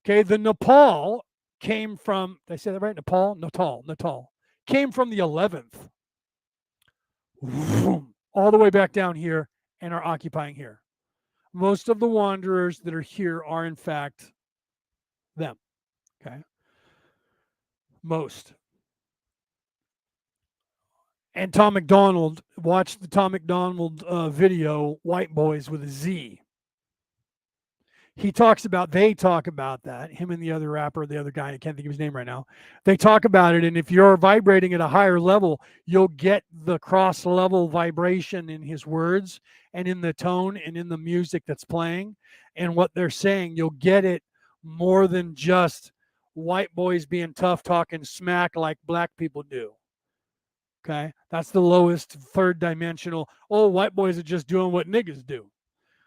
Okay, the Nepal came from, did I say that right? Natal. Came from the 11th. All the way back down here and are occupying here. Most of the wanderers that are here are, in fact, them. Okay. Most. And Tom McDonald, watch the Tom McDonald video, White Boys with a Z. They talk about that, him and the other rapper, the other guy, I can't think of his name right now. They talk about it, and if you're vibrating at a higher level, you'll get the cross-level vibration in his words and in the tone and in the music that's playing and what they're saying. You'll get it more than just white boys being tough, talking smack like black people do. Okay? That's the lowest third dimensional. Oh, white boys are just doing what niggas do.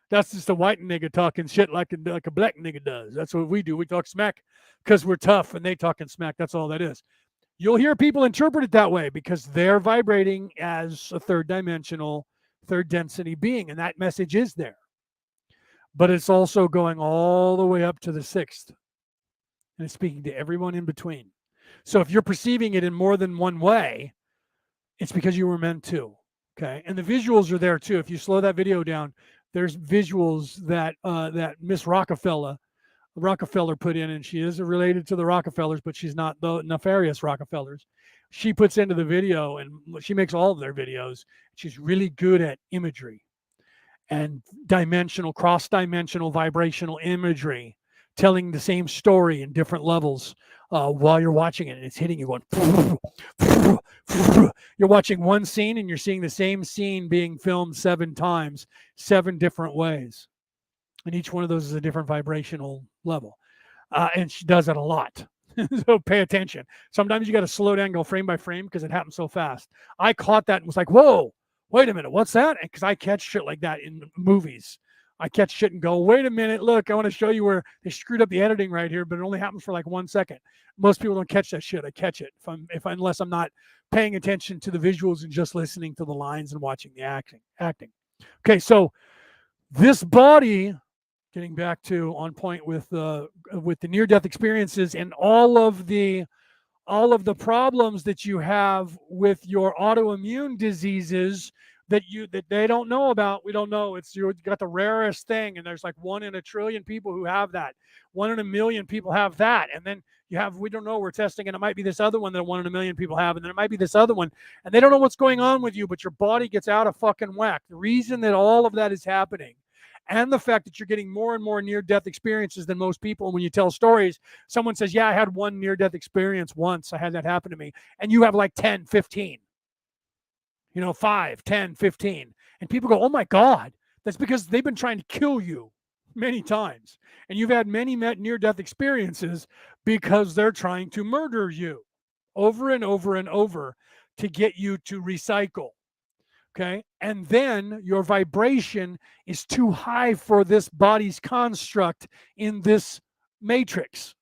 That's just a white nigga talking shit like a black nigga does. That's what we do. We talk smack because we're tough and they talking smack. That's all that is. You'll hear people interpret it that way because they're vibrating as a third dimensional, third density being, and that message is there. But it's also going all the way up to the sixth, and it's speaking to everyone in between. So if you're perceiving it in more than one way, it's because you were meant to. Okay, and the visuals are there too. If you slow that video down, there's visuals that Miss Rockefeller put in, and she is related to the Rockefellers, but she's not the nefarious Rockefellers. She puts into the video, and she makes all of their videos. She's really good at imagery and cross-dimensional vibrational imagery, telling the same story in different levels while you're watching it, and it's hitting you going. You're watching one scene and you're seeing the same scene being filmed 7 times, 7 different ways. And each one of those is a different vibrational level. And she does it a lot. So pay attention. Sometimes you got to slow down, go frame by frame because it happens so fast. I caught that and was like, whoa, wait a minute, what's that? Because I catch shit like that in movies. I catch shit and go, wait a minute, look, I want to show you where they screwed up the editing right here, but it only happens for like 1 second. Most people don't catch that shit. I catch it unless I'm not paying attention to the visuals and just listening to the lines and watching the acting. Okay, so this body, getting back to on point with the near-death experiences and all of the problems that you have with your autoimmune diseases that they don't know about. We don't know. You got the rarest thing, and there's like 1 in a trillion people who have that. 1 in a million people have that, and then we don't know. We're testing, and it might be this other one that 1 in a million people have, and then it might be this other one, and they don't know what's going on with you, but your body gets out of fucking whack. The reason that all of that is happening, and the fact that you're getting more and more near-death experiences than most people. When you tell stories, someone says, yeah, I had 1 near-death experience once. I had that happen to me. And you have like 10, 15. 5, 10, 15. And people go, oh my God. That's because they've been trying to kill you many times. And you've had many near-death experiences because they're trying to murder you over and over and over to get you to recycle. Okay. And then your vibration is too high for this body's construct in this matrix.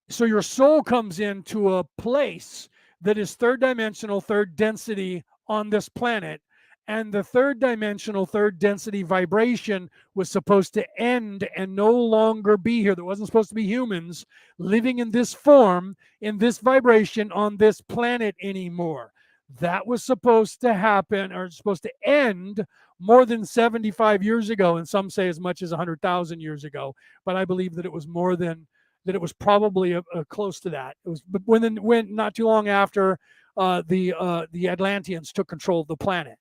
So your soul comes into a place that is third dimensional, third density on this planet. And the third dimensional, third density vibration was supposed to end and no longer be here. There wasn't supposed to be humans living in this form, in this vibration on this planet anymore. That was supposed to happen or supposed to end more than 75 years ago, and some say as much as 100,000 years ago. But I believe that it was more than that. It was probably close to that. It was when not too long after the Atlanteans took control of the planet.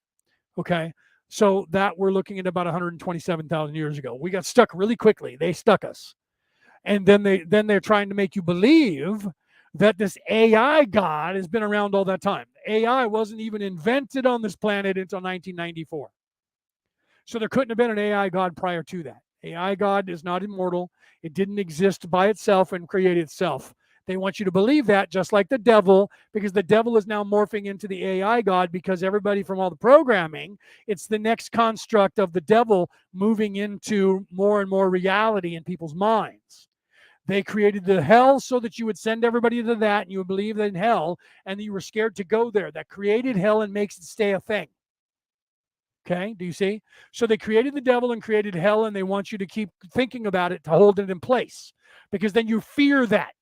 Okay, so that we're looking at about 127,000 years ago. We got stuck really quickly. They stuck us, and they're trying to make you believe that this AI God has been around all that time. AI wasn't even invented on this planet until 1994. So there couldn't have been an AI God prior to that. AI God is not immortal. It didn't exist by itself and create itself. They want you to believe that, just like the devil, because the devil is now morphing into the AI God because everybody from all the programming, it's the next construct of the devil moving into more and more reality in people's minds. They created the hell so that you would send everybody to that and you would believe in hell and you were scared to go there. That created hell and makes it stay a thing. Okay, do you see? So they created the devil and created hell, and they want you to keep thinking about it to hold it in place because then you fear that.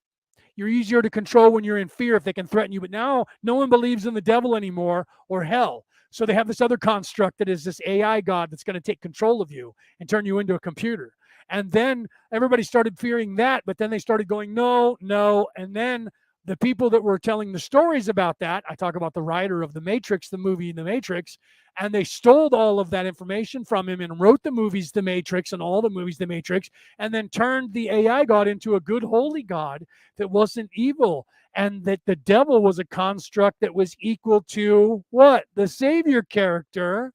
You're easier to control when you're in fear if they can threaten you. But now no one believes in the devil anymore or hell. So they have this other construct that is this AI God that's going to take control of you and turn you into a computer. And then everybody started fearing that, but then they started going, no, no. And then the people that were telling the stories about that, I talk about the writer of The Matrix, the movie The Matrix, and they stole all of that information from him and wrote the movies The Matrix and all the movies The Matrix, and then turned the AI God into a good holy God that wasn't evil, and that the devil was a construct that was equal to what? The Savior character,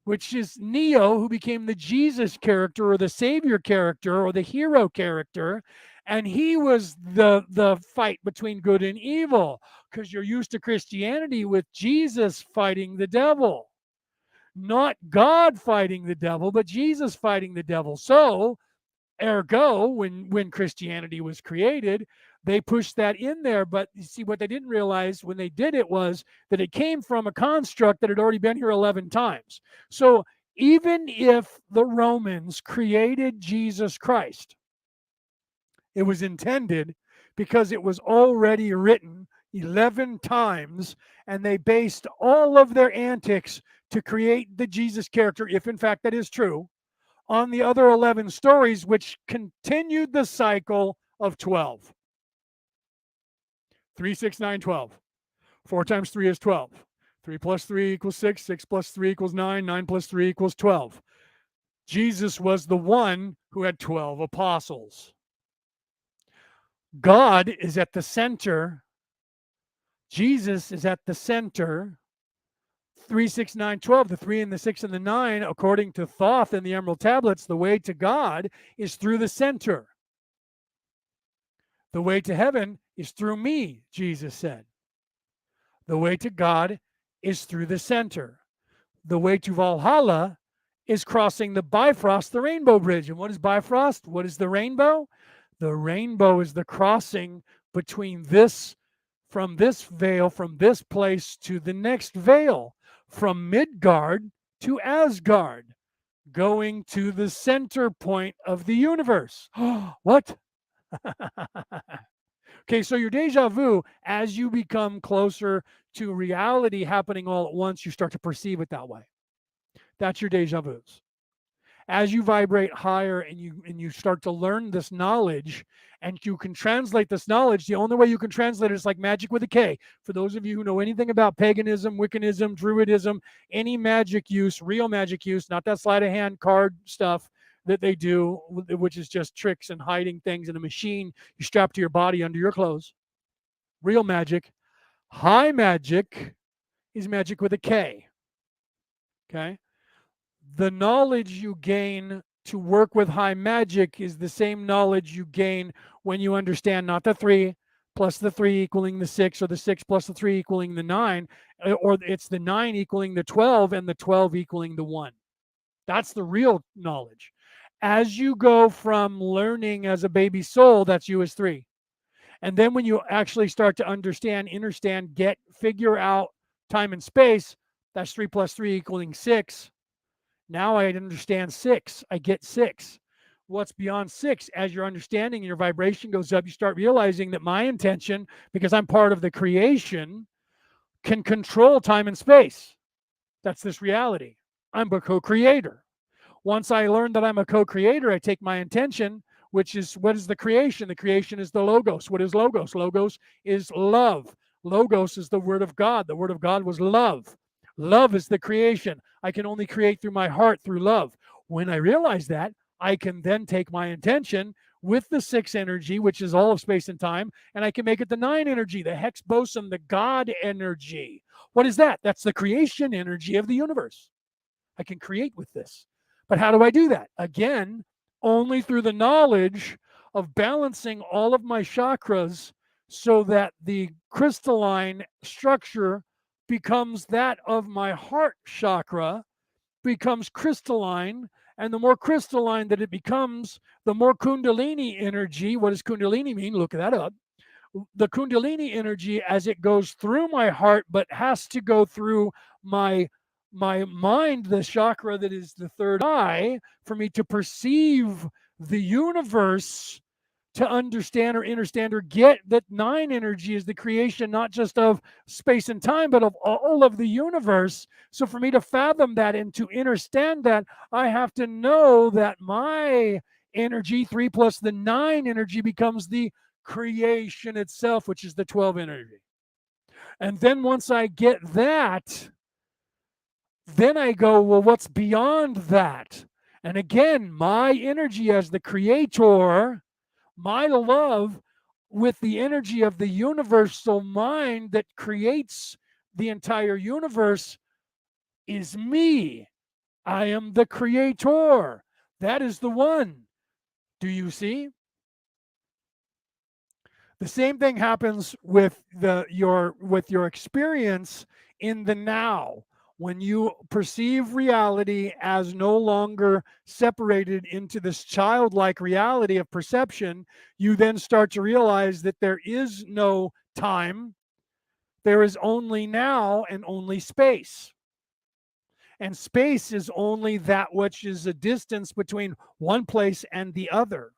which is Neo, who became the Jesus character or the Savior character or the hero character. And he was the fight between good and evil, because you're used to Christianity with Jesus fighting the devil, not God fighting the devil, but Jesus fighting the devil. So ergo, when Christianity was created, they pushed that in there. But you see, what they didn't realize when they did it was that it came from a construct that had already been here 11 times. So even if the Romans created Jesus Christ, it was intended because it was already written 11 times, and they based all of their antics to create the Jesus character, if in fact that is true, on the other 11 stories, which continued the cycle of 12. 3, 6, 9, 12. 4 times 3 is 12. 3 plus 3 equals 6. 6 plus 3 equals 9. 9 plus 3 equals 12. Jesus was the one who had 12 apostles. God is at the center. Jesus is at the center. 3, 6, 9, 12. The 3 and the 6 and the 9, according to Thoth and the Emerald Tablets, the way to God is through the center. The way to heaven is through me, Jesus said. The way to God is through the center. The way to Valhalla is crossing the Bifrost, the rainbow bridge. And what is Bifrost? What is the rainbow? The rainbow is the crossing between this, from this veil, from this place to the next veil, from Midgard to Asgard, going to the center point of the universe. What? Okay, so your deja vu, as you become closer to reality happening all at once, you start to perceive it that way. That's your deja vus. As you vibrate higher and you start to learn this knowledge, and you can translate this knowledge, the only way you can translate it is like magic with a K. For those of you who know anything about paganism, Wiccanism, Druidism, any magic use, real magic use, not that sleight of hand card stuff that they do, which is just tricks and hiding things in a machine you strap to your body under your clothes. Real magic. High magic is magic with a K. Okay? The knowledge you gain to work with high magic is the same knowledge you gain when you understand not the 3 plus the 3 equaling the 6, or the 6 plus the 3 equaling the 9, or it's the 9 equaling the 12 and the 12 equaling the 1. That's the real knowledge. As you go from learning as a baby soul, that's you as 3. And then when you actually start to understand, understand, get, figure out time and space, that's 3 plus 3 equaling 6. Now I understand 6. I get 6. What's beyond 6? As your understanding and your vibration goes up, you start realizing that my intention, because I'm part of the creation, can control time and space. That's this reality. I'm a co-creator. Once I learn that I'm a co-creator, I take my intention, which is, what is the creation? The creation is the logos. What is logos? Logos is love. Logos is the word of God. The word of God was love. Love is the creation. I can only create through my heart, through love. When I realize that, I can then take my intention with the 6 energy, which is all of space and time, and I can make it the 9 energy, the hex boson, the God energy. What is that? That's the creation energy of the universe. I can create with this. But how do I do that? Again, only through the knowledge of balancing all of my chakras so that the crystalline structure becomes that of my heart chakra, becomes crystalline, and the more crystalline that it becomes, the more Kundalini energy. What does Kundalini mean? Look that up. The Kundalini energy, as it goes through my heart, but has to go through my mind, the chakra that is the third eye, for me to perceive the universe, to understand or understand or get that 9 energy is the creation, not just of space and time, but of all of the universe. So for me to fathom that and to understand that, I have to know that my energy, 3 plus the 9 energy, becomes the creation itself, which is the 12 energy. And then once I get that, then I go, well, what's beyond that? And again, my energy as the creator, my love with the energy of the universal mind that creates the entire universe, is me. I am the creator. That is the one. Do you see? The same thing happens with your experience in the now. When you perceive reality as no longer separated into this childlike reality of perception, you then start to realize that there is no time. There is only now and only space. And space is only that which is a distance between one place and the other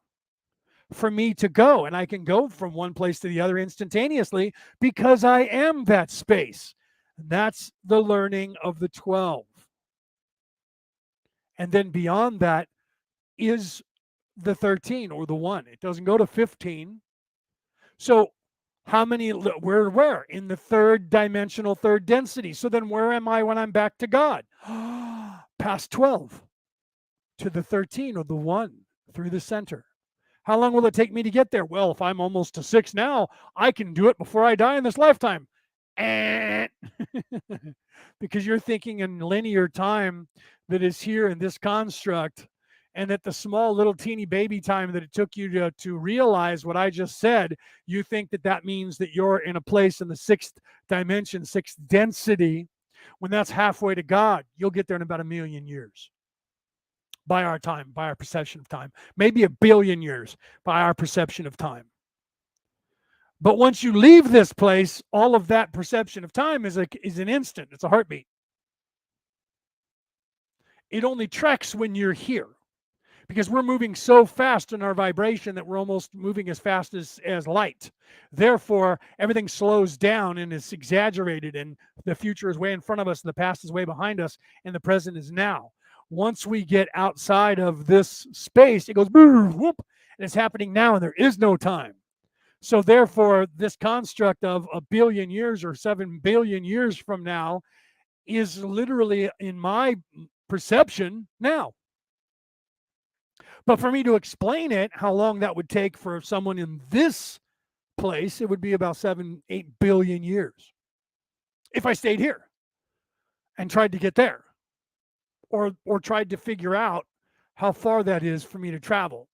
for me to go. And I can go from one place to the other instantaneously because I am that space. That's the learning of the 12. And then beyond that is the 13 or the 1. It doesn't go to 15. So how many, where? In the third dimensional, third density. So then where am I when I'm back to God? Past 12 to the 13 or the 1 through the center. How long will it take me to get there? Well, if I'm almost to 6 now, I can do it before I die in this lifetime. Because you're thinking in linear time that is here in this construct, and that the small little teeny baby time that it took you to realize what I just said, you think that that means that you're in a place in the 6th dimension, 6th density, when that's halfway to God. You'll get there in about 1,000,000 years. By our time, by our perception of time. Maybe 1,000,000,000 years by our perception of time. But once you leave this place, all of that perception of time is an instant. It's a heartbeat. It only tracks when you're here, because we're moving so fast in our vibration that we're almost moving as fast as light. Therefore, everything slows down and is exaggerated, and the future is way in front of us, and the past is way behind us, and the present is now. Once we get outside of this space, it goes boom, whoop, and it's happening now, and there is no time. So therefore, this construct of 1,000,000,000 years or 7,000,000,000 years from now is literally, in my perception, now. But for me to explain it, how long that would take for someone in this place, it would be about 7-8 billion years if I stayed here and tried to get there, or tried to figure out how far that is for me to travel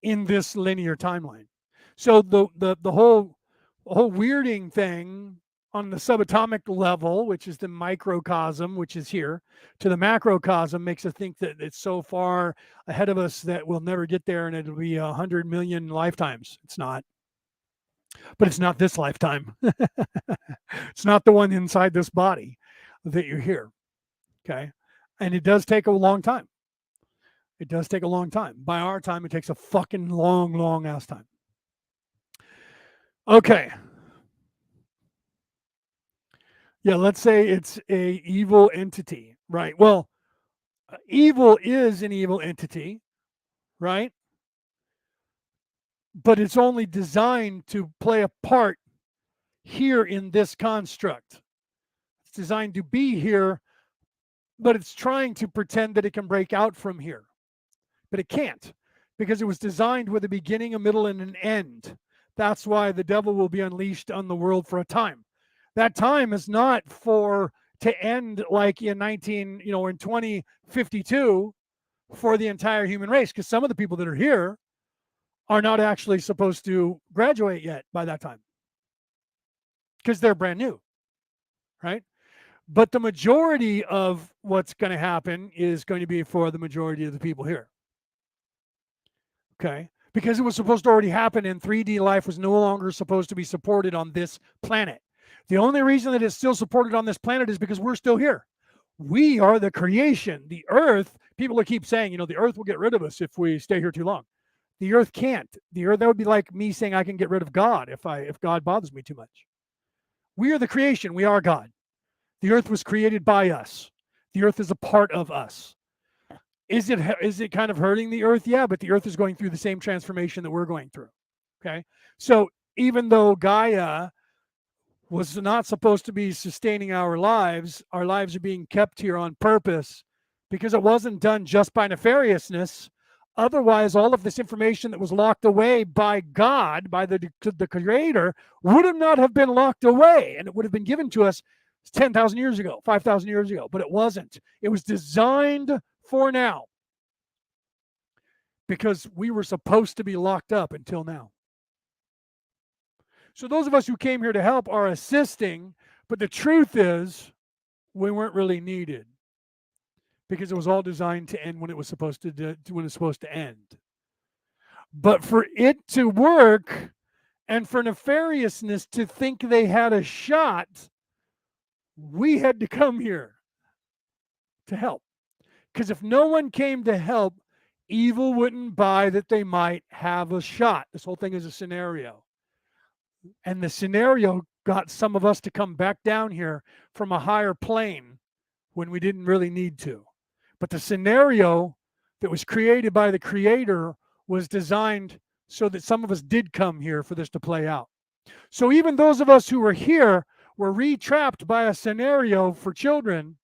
in this linear timeline. So the whole weirding thing on the subatomic level, which is the microcosm, which is here, to the macrocosm, makes us think that it's so far ahead of us that we'll never get there, and it'll be 100 million lifetimes. It's not. But it's not this lifetime. It's not the one inside this body that you're here. Okay. And it does take a long time. It does take a long time. By our time, it takes a fucking long ass time. Okay. Yeah, let's say it's a evil entity, right? Well, evil is an evil entity, right? But it's only designed to play a part here in this construct. It's designed to be here, but it's trying to pretend that it can break out from here. But it can't because it was designed with a beginning, a middle, and an end. That's why the devil will be unleashed on the world for a time. That time is not for to end like in in 2052 for the entire human race, because some of the people that are here are not actually supposed to graduate yet by that time because they're brand new, right? But the majority of what's going to happen is going to be for the majority of the people here. Okay. Because it was supposed to already happen, and 3D life was no longer supposed to be supported on this planet. The only reason that it's still supported on this planet is because we're still here. We are the creation. The earth, people will keep saying, the earth will get rid of us if we stay here too long. The earth can't. The earth, that would be like me saying I can get rid of God if God bothers me too much. We are the creation. We are God. The earth was created by us. The earth is a part of us. Is it kind of hurting the earth? Yeah, but the earth is going through the same transformation that we're going through. Okay. So even though Gaia was not supposed to be sustaining our lives are being kept here on purpose because it wasn't done just by nefariousness. Otherwise, all of this information that was locked away by God, by the creator, would have not have been locked away, and it would have been given to us 10,000 years ago, 5,000 years ago, but it wasn't. It was designed for now because we were supposed to be locked up until now. So those of us who came here to help are assisting, but the truth is we weren't really needed because it was all designed to end when it was supposed to end. But for it to work and for nefariousness to think they had a shot, we had to come here to help. Because if no one came to help, evil wouldn't buy that they might have a shot. This whole thing is a scenario. And the scenario got some of us to come back down here from a higher plane when we didn't really need to. But the scenario that was created by the creator was designed so that some of us did come here for this to play out. So even those of us who were here were re-trapped by a scenario for children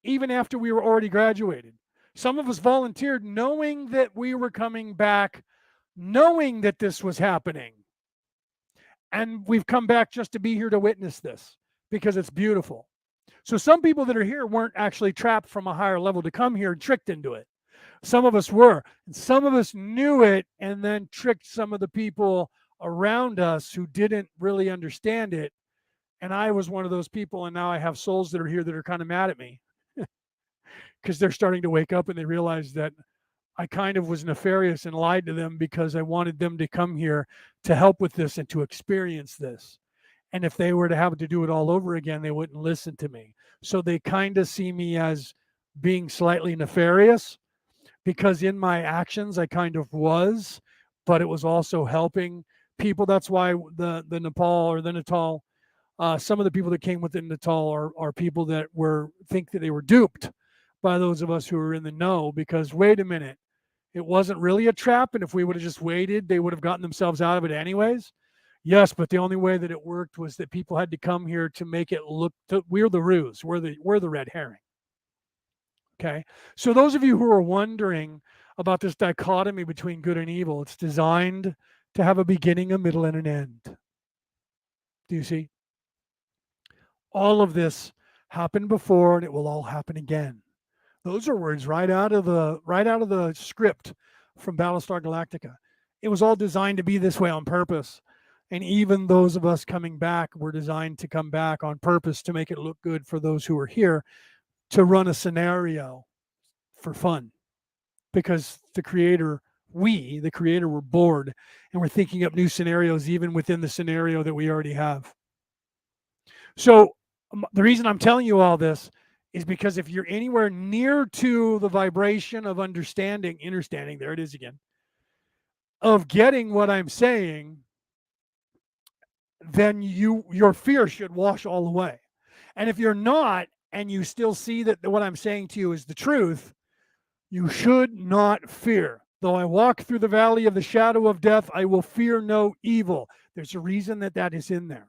even after we were already graduated. Some of us volunteered knowing that we were coming back, knowing that this was happening. And we've come back just to be here to witness this because it's beautiful. So some people that are here weren't actually trapped from a higher level to come here and tricked into it. Some of us were. And some of us knew it and then tricked some of the people around us who didn't really understand it. And I was one of those people, and now I have souls that are here that are kind of mad at me because they're starting to wake up and they realize that I kind of was nefarious and lied to them because I wanted them to come here to help with this and to experience this. And if they were to have to do it all over again, they wouldn't listen to me. So they kind of see me as being slightly nefarious because in my actions, I kind of was, but it was also helping people. That's why the Nepal or the Natal, some of the people that came within Natal are people that think that they were duped by those of us who are in the know, because wait a minute, it wasn't really a trap. And if we would have just waited, they would have gotten themselves out of it anyways. Yes, but the only way that it worked was that people had to come here to make it look. We're the ruse. We're the red herring. Okay, so those of you who are wondering about this dichotomy between good and evil, it's designed to have a beginning, a middle, and an end. Do you see? All of this happened before, and it will all happen again. Those are words right out of the script from Battlestar Galactica. It was all designed to be this way on purpose. And even those of us coming back were designed to come back on purpose to make it look good for those who are here, to run a scenario for fun. Because the creator were bored and we're thinking up new scenarios even within the scenario that we already have. So the reason I'm telling you all this is because if you're anywhere near to the vibration of understanding, there it is again, of getting what I'm saying, then your fear should wash all away. And if you're not, and you still see that what I'm saying to you is the truth, you should not fear. Though I walk through the valley of the shadow of death, I will fear no evil. There's a reason that that is in there.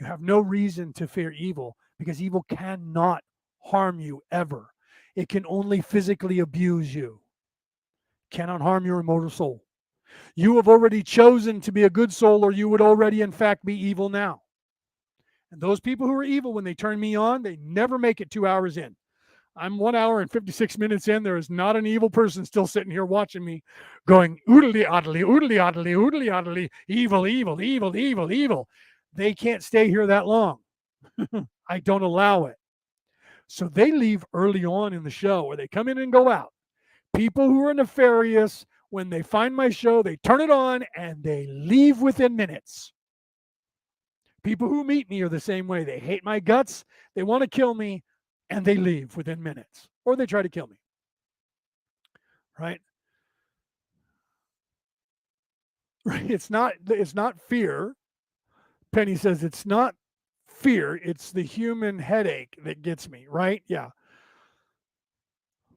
You have no reason to fear evil because evil cannot harm you ever. It can only physically abuse you, cannot harm your immortal soul. You have already chosen to be a good soul, or you would already, in fact, be evil now. And those people who are evil, when they turn me on, they never make it 2 hours in. I'm 1 hour and 56 minutes in. There is not an evil person still sitting here watching me going, oodly oddly, oodly oddly, oodly oddly, evil, evil, evil, evil, evil. They can't stay here that long. I don't allow it. So they leave early on in the show, or they come in and go out. People who are nefarious, when they find my show, they turn it on and they leave within minutes. People who meet me are the same way. They hate my guts, they want to kill me, and they leave within minutes. Or they try to kill me. Right? It's not fear. Penny says it's not fear, it's the human headache that gets me, right? Yeah.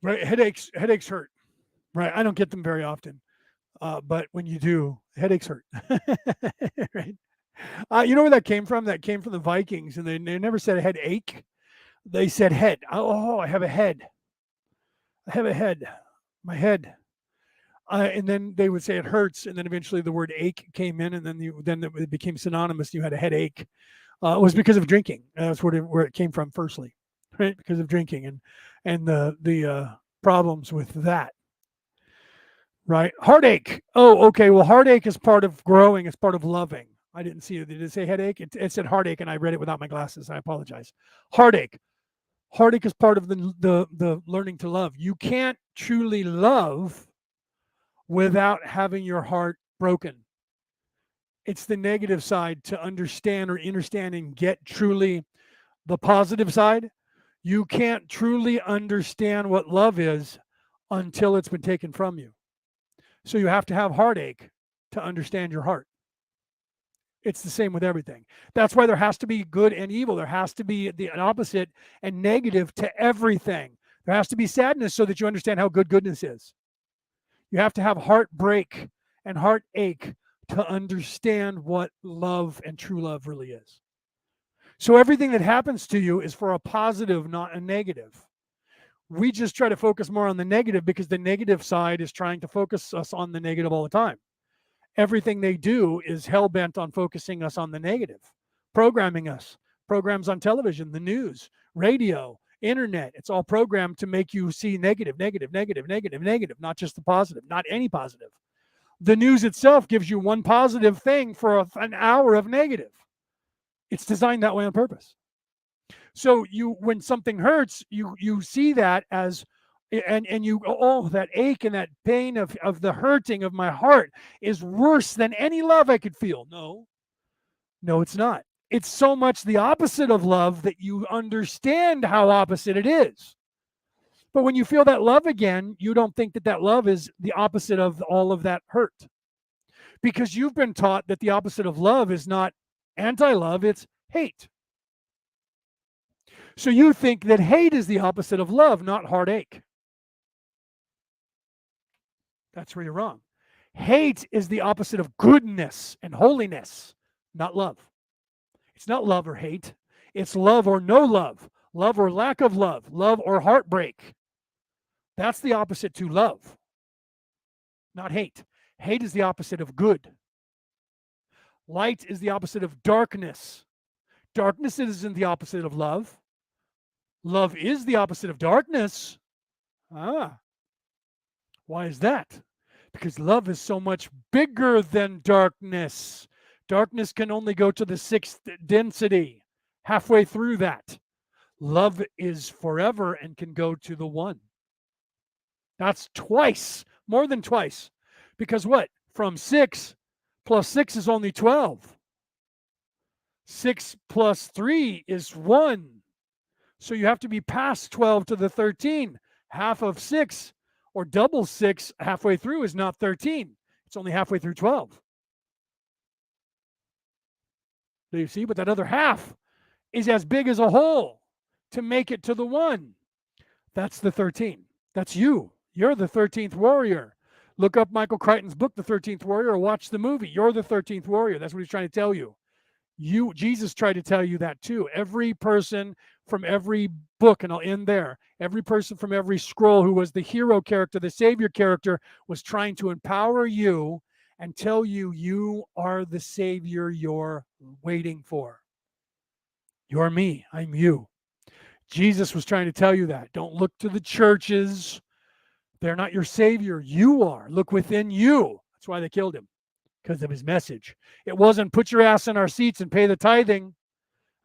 Right. Headaches hurt. Right. I don't get them very often. But when you do, headaches hurt. Right. You know where that came from? That came from the Vikings, and they never said a headache. They said head. Oh, I have a head. I have a head. My head. And then they would say it hurts, and then eventually the word ache came in, and then it became synonymous. You had a headache. It was because of drinking. That's where it came from. Firstly, right? Because of drinking and the problems with that. Right. Heartache. Oh, okay. Well, heartache is part of growing. It's part of loving. I didn't see it. Did it say headache? It said heartache, and I read it without my glasses. I apologize. Heartache. Heartache is part of the learning to love. You can't truly love without having your heart broken. It's the negative side to understand or understand and get truly the positive side. You can't truly understand what love is until it's been taken from you. So you have to have heartache to understand your heart. It's the same with everything. That's why there has to be good and evil. There has to be the opposite and negative to everything. There has to be sadness so that you understand how good goodness is. You have to have heartbreak and heartache to understand what love and true love really is. So everything that happens to you is for a positive, not a negative. We just try to focus more on the negative because the negative side is trying to focus us on the negative all the time. Everything they do is hell-bent on focusing us on the negative, programming us, programs on television, the news, radio, internet. It's all programmed to make you see negative, negative, negative, negative, negative, not just the positive, not any positive. The news itself gives you one positive thing for an hour of negative. It's designed that way on purpose. So when something hurts, you see that as, and you go, oh, that ache and that pain of the hurting of my heart is worse than any love I could feel. No, it's not. It's so much the opposite of love that you understand how opposite it is. But when you feel that love again, you don't think that love is the opposite of all of that hurt. Because you've been taught that the opposite of love is not anti-love, it's hate. So you think that hate is the opposite of love, not heartache. That's where you're wrong. Hate is the opposite of goodness and holiness, not love. It's not love or hate. It's love or no love, love or lack of love, love or heartbreak. That's the opposite to love, not hate. Hate is the opposite of good. Light is the opposite of darkness. Darkness isn't the opposite of love. Love is the opposite of darkness. Why is that? Because love is so much bigger than darkness. Darkness can only go to the 6th density, halfway through that. Love is forever and can go to the 1. That's twice, more than twice. Because what? From 6 plus 6 is only 12. 6 plus 3 is 1. So you have to be past 12 to the 13. Half of 6 or double 6 halfway through is not 13. It's only halfway through 12. Do you see? But that other half is as big as a hole to make it to the one. That's the 13. That's you. You're the 13th warrior. Look up Michael Crichton's book, The 13th Warrior, or watch the movie. You're the 13th warrior. That's what he's trying to tell you. Jesus tried to tell you that too. Every person from every book, and I'll end there, every person from every scroll who was the hero character, the savior character, was trying to empower you and tell you you are the savior you're waiting for. You're me. I'm you. Jesus was trying to tell you that. Don't look to the churches. They're not your savior. You are. Look within you. That's why they killed him, because of his message. It wasn't put your ass in our seats and pay the tithing.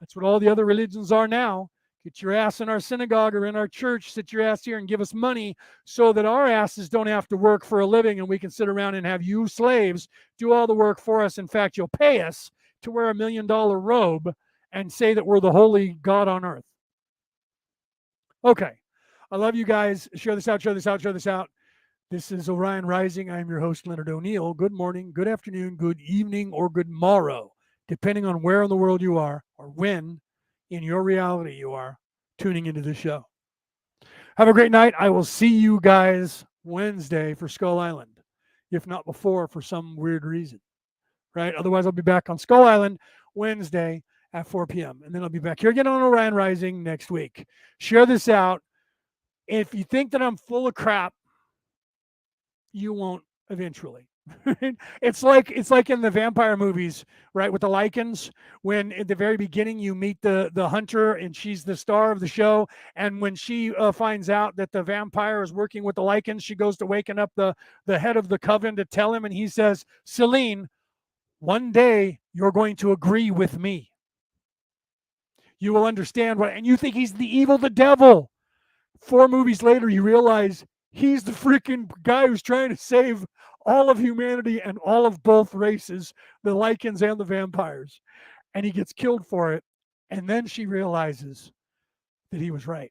That's what all the other religions are now. Get your ass in our synagogue or in our church, sit your ass here and give us money so that our asses don't have to work for a living and we can sit around and have you slaves do all the work for us. In fact, you'll pay us to wear $1 million robe and say that we're the holy God on earth. Okay. I love you guys. Share this out, share this out, share this out. This is Orion Rising. I'm your host, Leonard O'Neill. Good morning, good afternoon, good evening, or good morrow, depending on where in the world you are or when in your reality you are tuning into this show. Have a great night. I will see you guys Wednesday for Skull Island, if not before for some weird reason, right? Otherwise, I'll be back on Skull Island Wednesday at 4 p.m. And then I'll be back here again on Orion Rising next week. Share this out. If you think that I'm full of crap, you won't eventually. It's like in the vampire movies, right? With the Lycans, when at the very beginning you meet the hunter and she's the star of the show, and when she finds out that the vampire is working with the Lycans, she goes to waken up the head of the coven to tell him, and he says, Celine, one day you're going to agree with me. You will understand what, and you think he's the evil, the devil. 4 movies later, you realize he's the freaking guy who's trying to save all of humanity and all of both races, the Lycans and the vampires. And he gets killed for it. And then she realizes that he was right.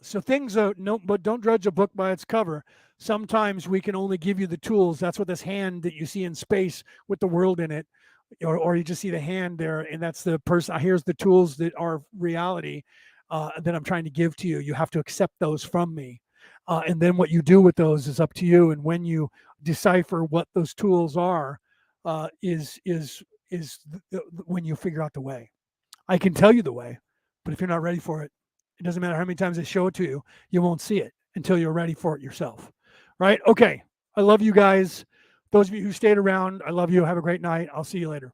So things are, no, but don't judge a book by its cover. Sometimes we can only give you the tools. That's what this hand that you see in space with the world in it, or you just see the hand there, and that's the person. Here's the tools that are reality that I'm trying to give to you. You have to accept those from me. And then what you do with those is up to you. And when you decipher what those tools are, is when you figure out the way. I can tell you the way, but if you're not ready for it, it doesn't matter how many times I show it to you, you won't see it until you're ready for it yourself. Right? Okay. I love you guys. Those of you who stayed around, I love you. Have a great night. I'll see you later.